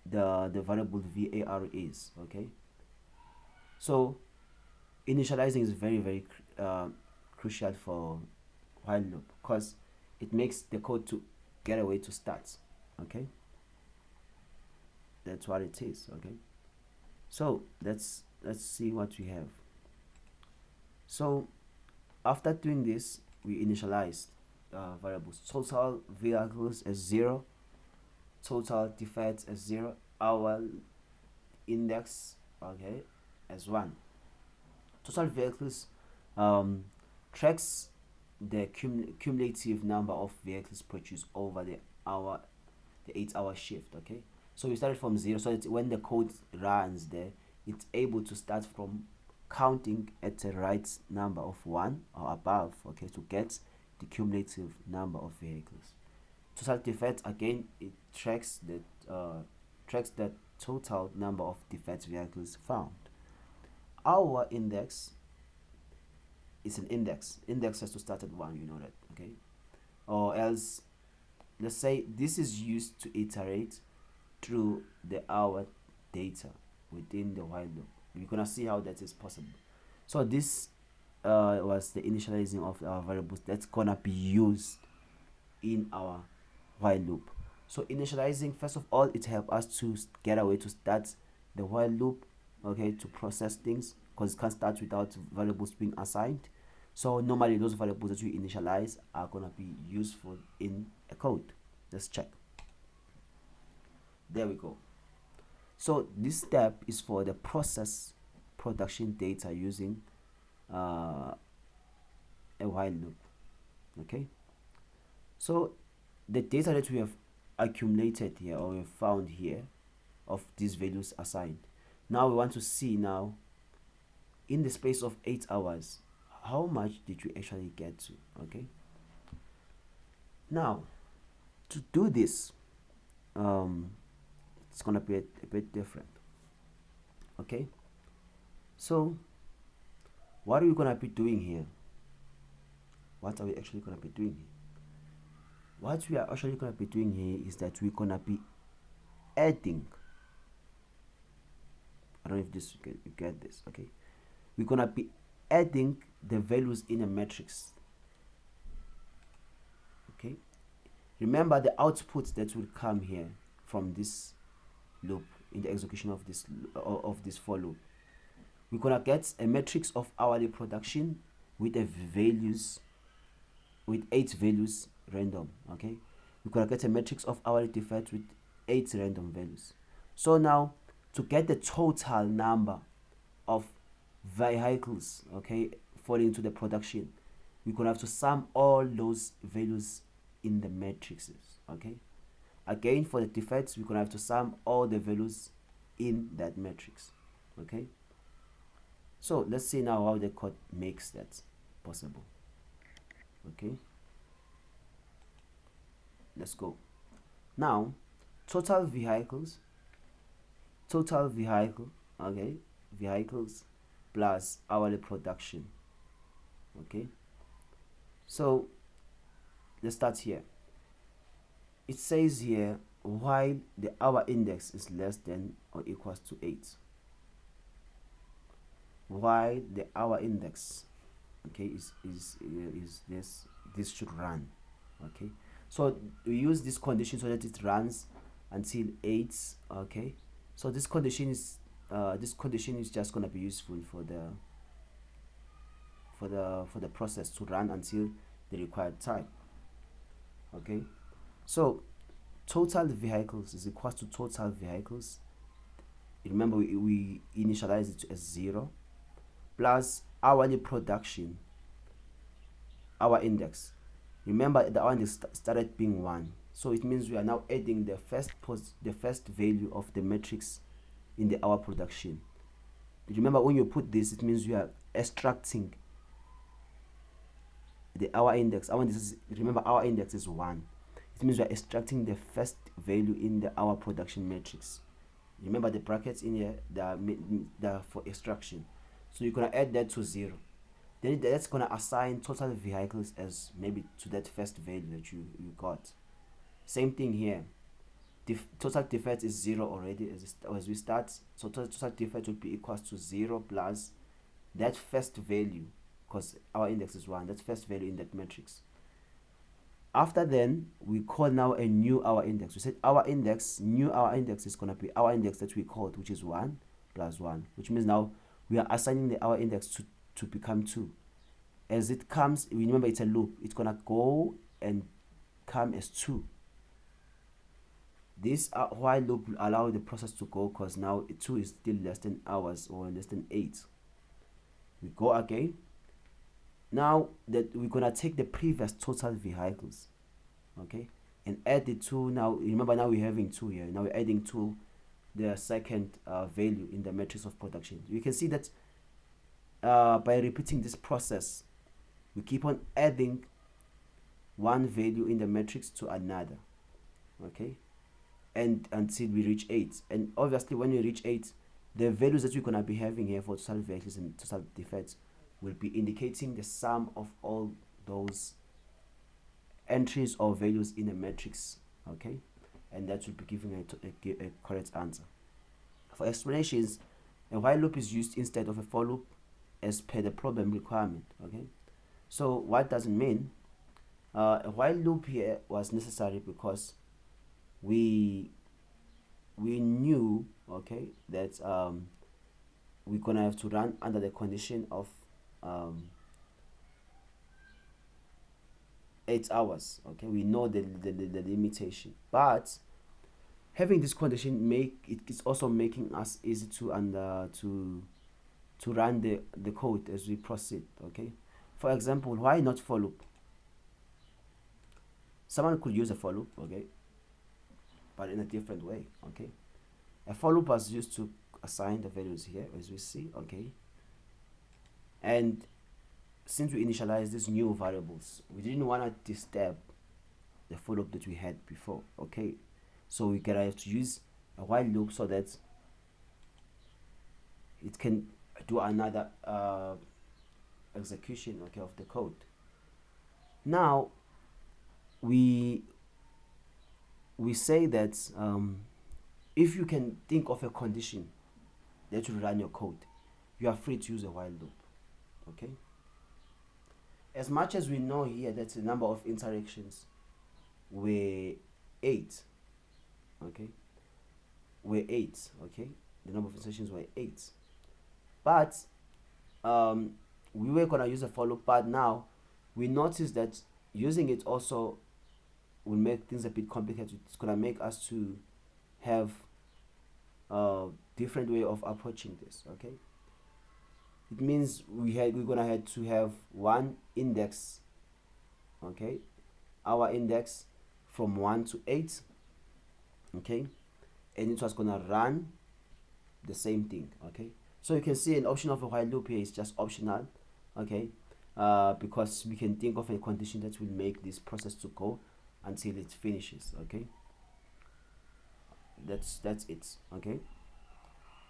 the variable var is, okay. So initializing is very crucial for while loop because it makes the code to get a way to start, okay. That's what it is, okay. So let's see what we have. So after doing this, we initialize variables. Total vehicles as 0, total defects as 0, our index, okay, as 1. Total vehicles tracks the cumulative number of vehicles produced over the 8-hour shift, okay. So we started from 0 so that when the code runs there, it's able to start from counting at the right number of 1 or above, okay, to get the cumulative number of vehicles. Total defects, again, it tracks the total number of defect vehicles found. Our index is an index. Index has to start at 1, you know that, okay, or else let's say this is used to iterate through the hour data within the while loop. We're gonna see how that is possible. So this was the initializing of our variables that's gonna be used in our while loop. So initializing, first of all, it helps us to get a way to start the while loop, okay, to process things, because it can't start without variables being assigned. So normally those variables that you initialize are gonna be useful in a code. Let's check. There we go. So this step is for the process production data using a while loop. Okay. So the data that we have accumulated here, or we have found here, of these values assigned. Now we want to see now, in the space of 8 hours, how much did you actually get to? Okay. Now, to do this, it's gonna be a bit different. Okay. So, what are we gonna be doing here? What are we actually gonna be doing here? What we are actually gonna be doing here is that we're gonna be adding. I don't know if you get this. Okay. We're gonna be adding the values in a matrix. Okay. Remember the output that will come here from this loop in the execution of this for loop. We're gonna get a matrix of hourly production with a values with 8 values random. Okay, we're gonna get a matrix of hourly defect with 8 random values. So now, to get the total number of vehicles, okay, falling into the production, we're gonna have to sum all those values in the matrices. Okay, again, for the defects, we're gonna have to sum all the values in that matrix. Okay, so let's see now how the code makes that possible. Okay, let's go. Now, total vehicle, okay, vehicles plus hourly production. Okay, so let's start here. It says here, while the hour index is less than or equals to 8, while the hour index, okay, is this should run. Okay, so we use this condition so that it runs until 8. Okay, so this condition is just going to be useful for the process to run until the required time. Okay, so total vehicles is equal to total vehicles. Remember, we initialize it as 0 plus hourly production, our index. Remember, the hour index started being 1, so it means we are now adding the first value of the matrix in the hour production. Remember, when you put this, it means you are extracting the hour index. Remember, our index is 1. It means we are extracting the first value in the hour production matrix. Remember, the brackets in here, they are for extraction. So you're gonna add that to 0. Then that's gonna assign total vehicles as maybe to that first value that you got. Same thing here. Total defect is 0 already as we start. So total defect would be equals to 0 plus that first value, because our index is 1. That first value in that matrix. After then, we call now a new hour index. We said new hour index is gonna be our index that we called, which is 1 plus 1, which means now we are assigning the hour index to become 2. As it comes, remember it's a loop, it's gonna go and come as 2. This while loop will allow the process to go, because now 2 is still less than hours or less than 8. We go again. Now that we're gonna take the previous total vehicles, okay, and add the 2. Now remember, now we're having 2 here. Now we're adding 2, the second value in the matrix of production. You can see that by repeating this process, we keep on adding one value in the matrix to another. Okay, and until we reach 8. And obviously, when we reach 8, the values that we're gonna be having here for total vehicles and total defects will be indicating the sum of all those entries or values in a matrix, okay, and that will be giving a correct answer. For explanations, a while loop is used instead of a for loop as per the problem requirement, okay. So what does it mean? A while loop here was necessary because we knew, okay, that we're gonna have to run under the condition of um, 8 hours, okay. We know the limitation, but having this condition it's also making us easy to to run the code as we proceed, okay. For example, why not for loop? Someone could use a for loop, okay, but in a different way, okay. A for loop was used to assign the values here, as we see, okay. And since we initialize these new variables, we didn't want to disturb the for loop that we had before, okay. So we gotta have to use a while loop so that it can do another execution, okay, of the code. Now we say that if you can think of a condition that will run your code, you are free to use a while loop, okay. As much as we know here that the number of interactions were 8, okay, okay, the number of interactions were 8, but we were gonna use a for loop, but now we notice that using it also will make things a bit complicated. It's gonna make us to have a different way of approaching this, okay. It means we're gonna have to have one index, okay, our index from 1 to 8, okay, and it was gonna run the same thing, okay. So you can see an option of a while loop here is just optional, okay, because we can think of a condition that will make this process to go until it finishes, okay. That's it, okay.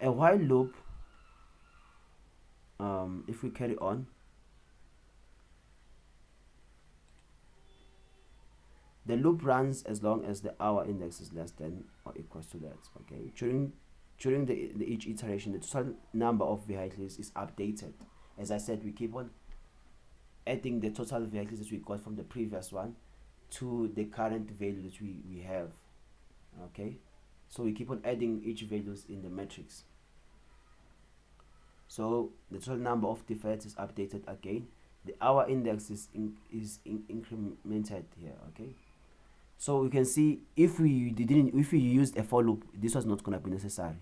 A while loop, if we carry on, the loop runs as long as the hour index is less than or equals to that, okay. During the each iteration, the total number of vehicles is updated. As I said, we keep on adding the total vehicles that we got from the previous one to the current value that we have, okay. So we keep on adding each values in the matrix. So the total number of defects is updated again. The hour index is incremented here, okay. So we can see if we used a for loop, this was not gonna be necessary,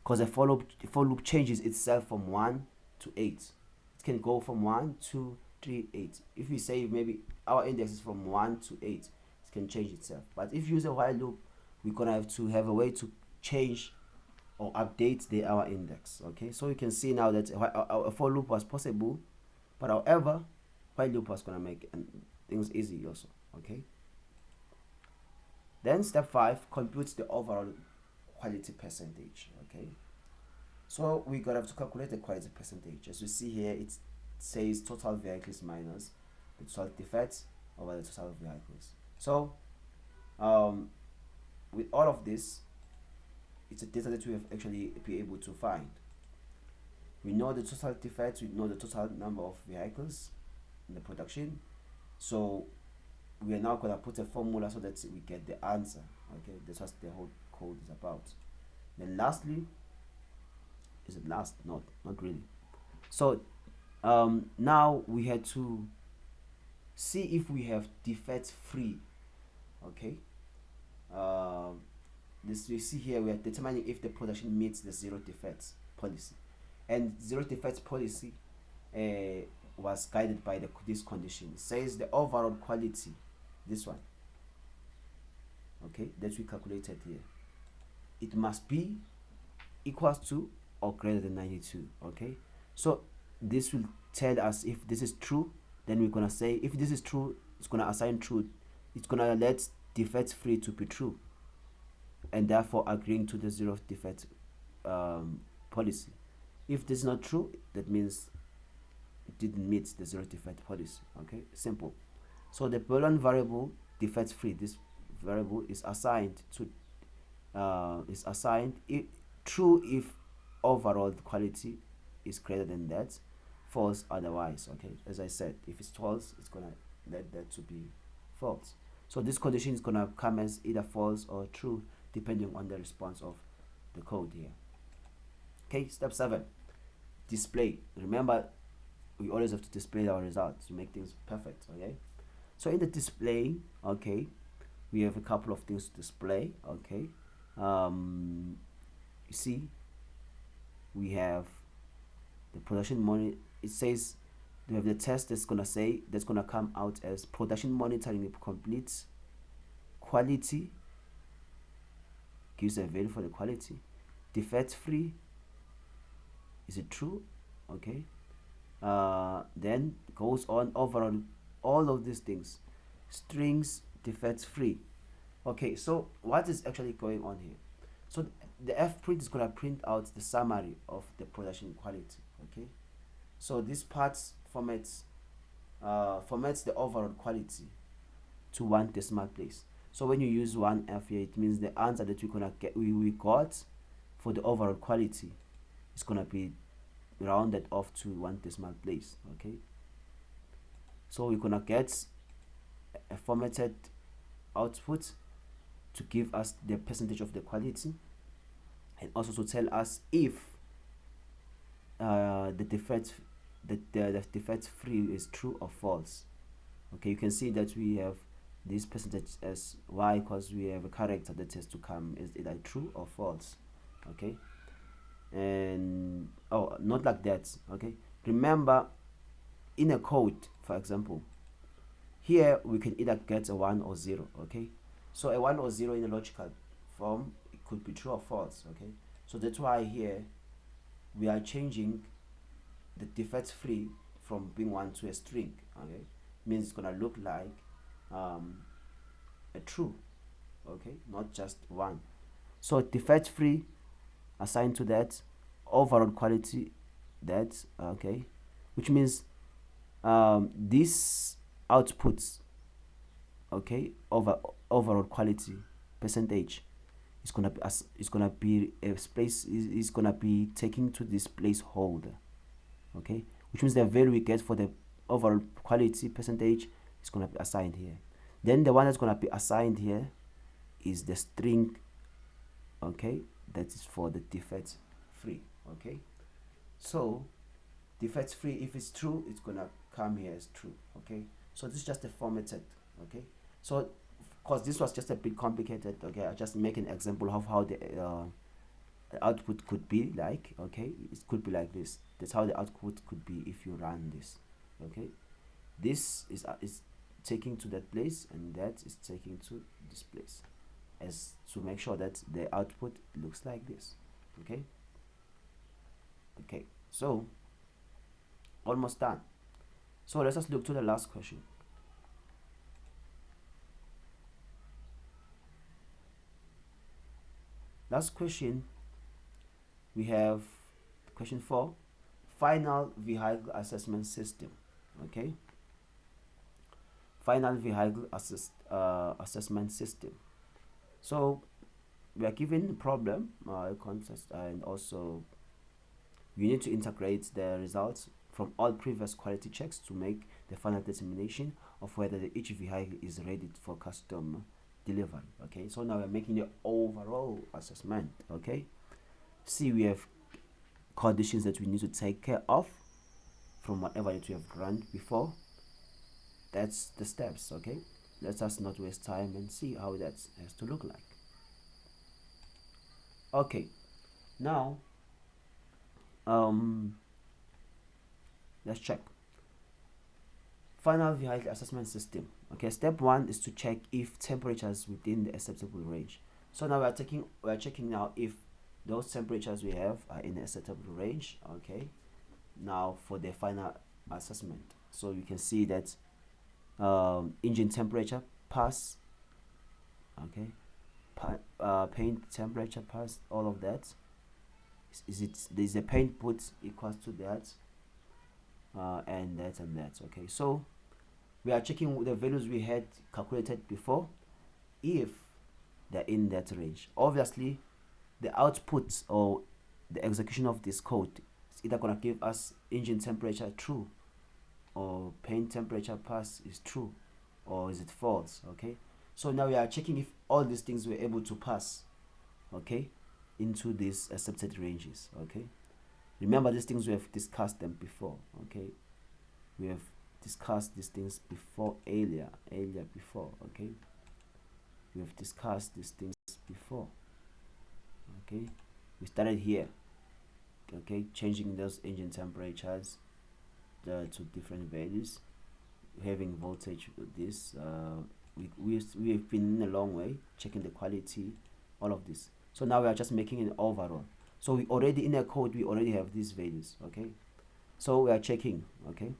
because a for loop changes itself from 1 to 8. It can go from 1, 2, 3, 8. If we say maybe our index is from 1 to 8, it can change itself. But if you use a while loop, we're gonna have to have a way to change or update the hour index, okay. So you can see now that a for loop was possible, but however, while loop was gonna make things easy also, okay. Then step 5 computes the overall quality percentage, okay. So we gotta have to calculate the quality percentage. As you see here, it says total vehicles minus the total defects over the total vehicles. So with all of this, it's a data that we have actually be able to find. We know the total defects, we know the total number of vehicles in the production. So we are now going to put a formula so that we get the answer, okay. That's what the whole code is about. Then lastly, is it last? Not really. So now we had to see if we have defects free, okay. This we see here, we are determining if the production meets the zero defects policy, and zero defects policy was guided by this condition. It says the overall quality, this one, okay, that we calculated here, it must be equals to or greater than 92, okay. So this will tell us if this is true, then we're gonna say if this is true, it's gonna assign true, it's gonna let defects free to be true, and therefore agreeing to the zero defect policy. If this is not true, that means it didn't meet the zero defect policy, okay. Simple. So the Boolean variable defect free, this variable is assigned to if true if overall quality is greater than that, false otherwise. Okay, as I said, if it's false, it's gonna let that to be false. So this condition is gonna come as either false or true depending on the response of the code here. Okay, step 7, display. Remember, we always have to display our results to make things perfect. Okay, so in the display, okay, we have a couple of things to display. Okay, you see, we have the production monitor. It says we have the test that's gonna come out as production monitoring complete quality, gives a value for the quality, defect free, is it true? Okay, then goes on overall, all of these things, strings, defect free. Okay, so what is actually going on here? So the fprint is going to print out the summary of the production quality. Okay, so this part formats the overall quality to one decimal place. So when you use 1F here, it means the answer that we got for the overall quality is gonna be rounded off to one decimal place. Okay, so we're gonna get a formatted output to give us the percentage of the quality, and also to tell us if the defect free is true or false. Okay, you can see that we have this percentage as y because we have a character that has to come is either true or false. Okay, and oh, not like that. Okay, remember, in a code, for example, here we can either get a 1 or 0. Okay, so a 1 or 0 in a logical form, it could be true or false. Okay, so that's why here we are changing the defect free from being 1 to a string. Okay, means it's gonna look like a true. Okay, not just 1. So defect free assigned to that, overall quality that. Okay, which means this outputs, okay, overall quality percentage is gonna be a space is gonna be taken to this placeholder. Okay, which means the value we get for the overall quality percentage is gonna be assigned here. Then the one that's gonna be assigned here is the string. Okay, that is for the defect free. Okay, so defect free, if it's true, it's gonna come here as true. Okay, so this is just a formatted. Okay, so because this was just a bit complicated, okay, I just make an example of how the output could be like. Okay, it could be like this. That's how the output could be if you run this. Okay, this is taking to that place, and that is taking to this place, as to make sure that the output looks like this. Okay, okay, so almost done. So let's just look to the last question. Last question, we have question 4, final vehicle assessment system. Okay, final vehicle assessment system. So we are given a problem, context, and also you need to integrate the results from all previous quality checks to make the final determination of whether each vehicle is ready for custom delivery. Okay, so now we're making the overall assessment. Okay, see, we have conditions that we need to take care of from whatever that we have run before. That's the steps. Okay, let us not waste time and see how that has to look like. Okay, now let's check final vehicle assessment system. Okay, step 1 is to check if temperatures within the acceptable range. So now we're checking now if those temperatures we have are in the acceptable range. Okay, now for the final assessment, so you can see that engine temperature pass. Okay, paint temperature pass, all of that. Is the paint put equals to that, and that and that. Okay, so We are checking the values we had calculated before, if they're in that range. Obviously, the output or the execution of this code is either gonna give us engine temperature true, or paint temperature pass is true, or is it false. Okay, so now we are checking if all these things were able to pass, okay, into these accepted ranges. Okay, remember these things, we have discussed them before. Okay, we have discussed these things before, earlier before. Okay, we have discussed these things before. Okay, we started here. Okay, changing those engine temperatures to different values, having voltage with this. We've been in a long way, checking the quality, all of this. So now we are just making an overall. So we already, in a code, we already have these values. Okay, so we are checking. Okay,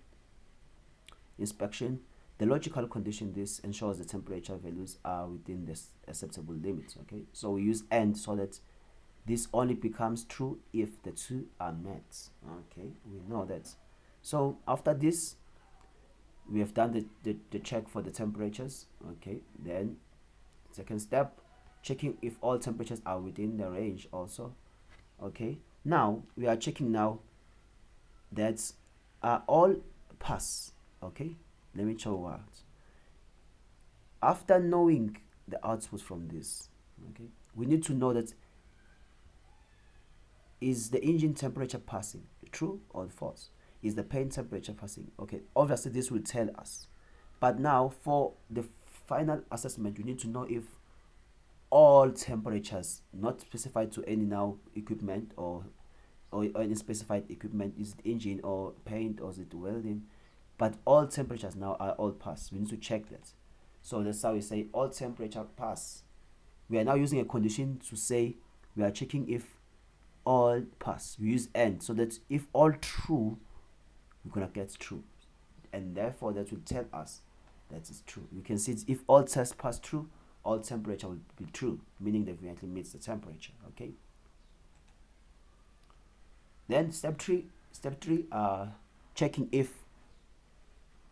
inspection, the logical condition, this ensures the temperature values are within the acceptable limits. Okay, so we use AND so that this only becomes true if the two are met. Okay, we know that. So after this, we have done the check for the temperatures. Okay, then second step, checking if all temperatures are within the range also. Okay, now we are checking now that all pass. Okay, let me show what. After knowing the output from this, okay, we need to know that is the engine temperature passing, true or false? Is the paint temperature passing? Okay, obviously this will tell us. But now for the final assessment, we need to know if all temperatures, not specified to any now equipment or any specified equipment, is it engine or paint or is it welding, but all temperatures now are all pass. We need to check that. So that's how we say all temperature pass. We are now using a condition to say we are checking if all pass. We use AND so that if all true, we're gonna get true, and therefore that will tell us that it's true. We can see if all tests pass true, all temperature will be true, meaning that we actually meets the temperature. Okay, then step three, checking if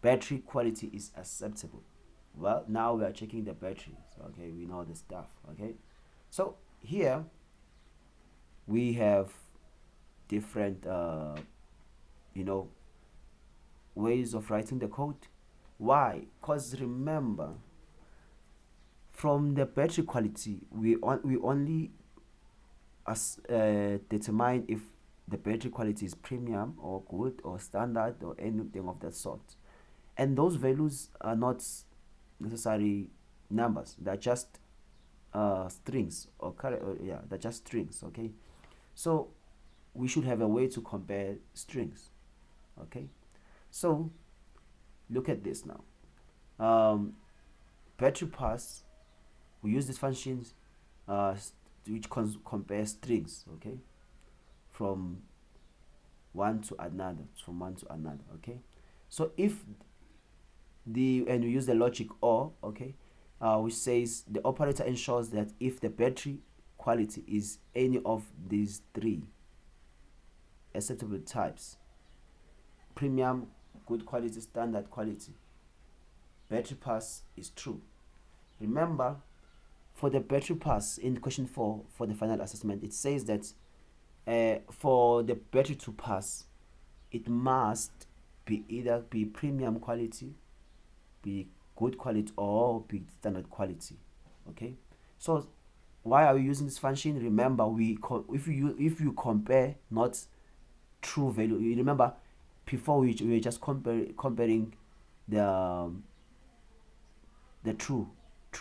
battery quality is acceptable. Well, now we are checking the batteries. Okay, we know the stuff. Okay, so here we have different ways of writing the code. Why? Because remember, from the battery quality, we only determine if the battery quality is premium or good or standard or anything of that sort, and those values are not necessarily numbers. They're just strings or yeah, they're just strings. Okay, so we should have a way to compare strings. Okay, so look at this now. Battery pass, we use these functions which compare strings. Okay, from one to another, okay, so if and we use the logic OR. Okay, which says the operator ensures that if the battery quality is any of these three acceptable types: premium, good quality, standard quality, battery pass is true. Remember, for the battery pass in question 4 for the final assessment, it says that for the battery to pass, it must be either be premium quality, be good quality, or be standard quality. Okay, so why are we using this function? Remember, if you compare not true value, you remember before we were just comparing the true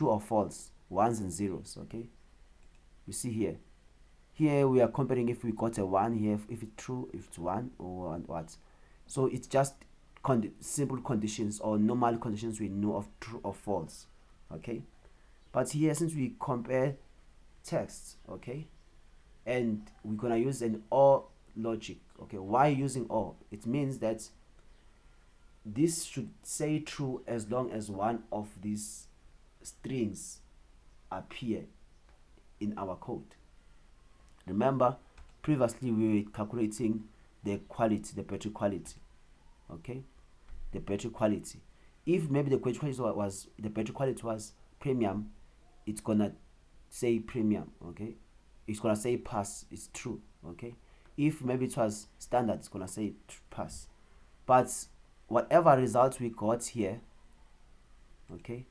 or false, ones and zeros. Okay, you see here we are comparing if we got a 1 here, if it's true, if it's 1, or what. So it's just simple conditions or normal conditions we know of true or false. Okay, but here, since we compare texts, okay, and we're gonna use an OR logic. Okay, why using OR? It means that this should say true as long as one of these strings appear in our code. Remember, previously we were calculating the quality, the battery quality. Okay, the battery quality. If maybe the battery quality was premium, it's gonna say premium, okay? It's gonna say pass, it's true, okay? If maybe it was standard, it's gonna say pass. But whatever result we got here, okay,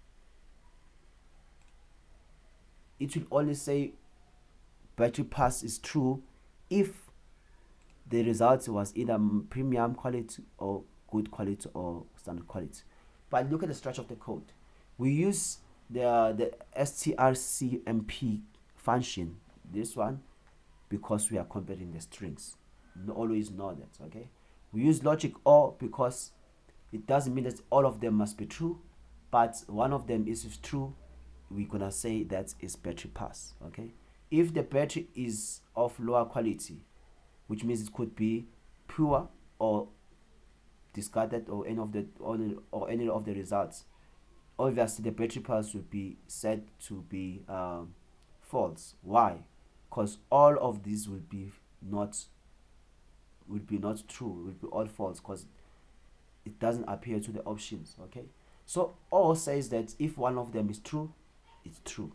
it will only say battery pass is true if the result was either premium quality or good quality or standard quality. But look at the structure of the code. We use the strcmp function, this one, because we are comparing the strings. Always know that, okay? We use logic or because it doesn't mean that all of them must be true, but one of them is true, we're gonna say that is battery pass, okay? If the battery is of lower quality, which means it could be pure or discarded or any of the results, obviously the battery pass would be said to be false. Why? Because all of these not will be not true, will be all false, because it doesn't appear to the options, okay? So or says that if one of them is true, it's true,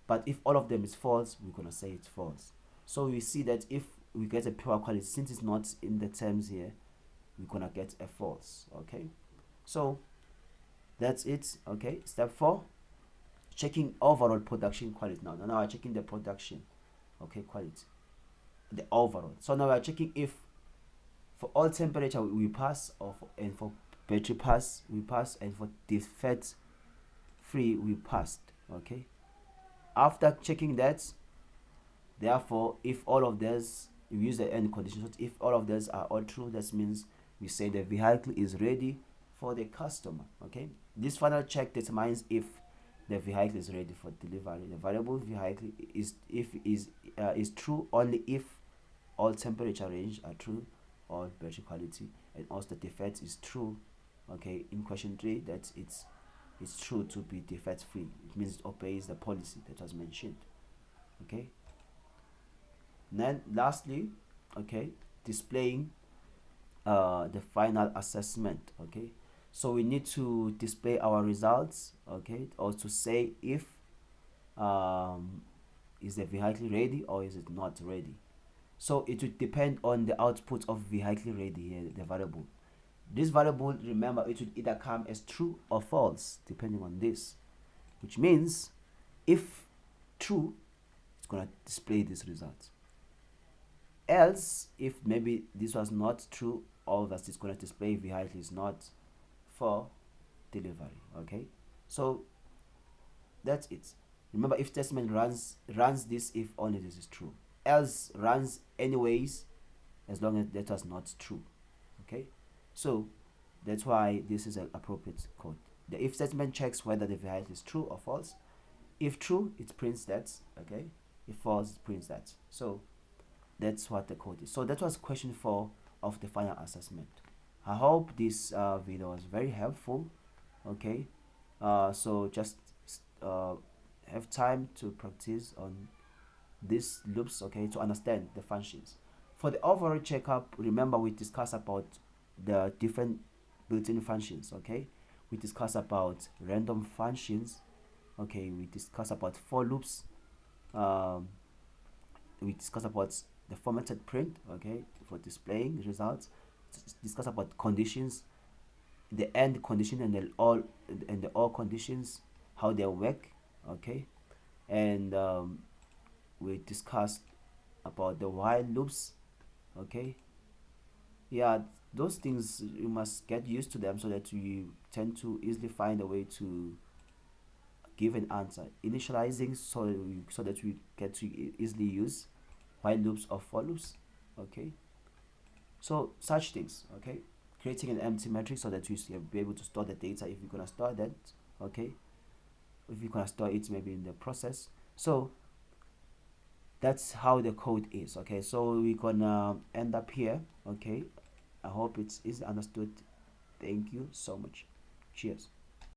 but if all of them is false, we're gonna say it's false. So we see that if we get a pure quality, since it's not in the terms here, we're gonna get a false, okay? So that's it, okay? Step 4, checking overall production quality. Now we're checking the production, okay, quality, the overall. So now we're checking if for all temperature we pass, and for battery pass we pass, and for defect free we passed, okay? After checking that, therefore if all of these, we use the end conditions. If all of these are all true, that means we say the vehicle is ready for the customer, okay? This final check determines if the vehicle is ready for delivery. The variable vehicle is true only if all temperature range are true, all battery quality, and also the defect is true, okay? In question 3, that it's true to be defect free. It means it obeys the policy that was mentioned, okay? And then lastly, okay, displaying the final assessment, okay? So we need to display our results, okay, or to say if is the vehicle ready or is it not ready. So it would depend on the output of vehicle ready here, the variable. This variable, remember, it would either come as true or false depending on this, which means if true, it's gonna display this result. Else, if maybe this was not true, all that is gonna display vehicle is not for delivery, okay? So that's it. Remember, if statement runs this if only this is true, else runs anyways as long as that was not true, okay? So that's why this is an appropriate code. The if statement checks whether the vehicle is true or false. If true, it prints that, okay? If false, it prints that. So that's what the code is. So that was question 4 of the final assessment. I hope this video was very helpful, okay? So just have time to practice on these loops, okay, to understand the functions. For the overall checkup, remember we discussed about the different built-in functions, okay? We discussed about random functions, okay? We discussed about for loops. We discussed about the formatted print, okay, for displaying results. Discuss about conditions, the end condition and the all conditions, how they work, okay? And we discussed about the while loops, okay? Yeah, those things you must get used to them so that you tend to easily find a way to give an answer. Initializing so that we get to easily use while loops or for loops, okay? So such things, okay? Creating an empty matrix so that you be able to store the data if you're gonna store that, okay? If you're gonna store it maybe in the process. So that's how the code is, okay? So we're gonna end up here, okay? I hope it's easily understood. Thank you so much. Cheers.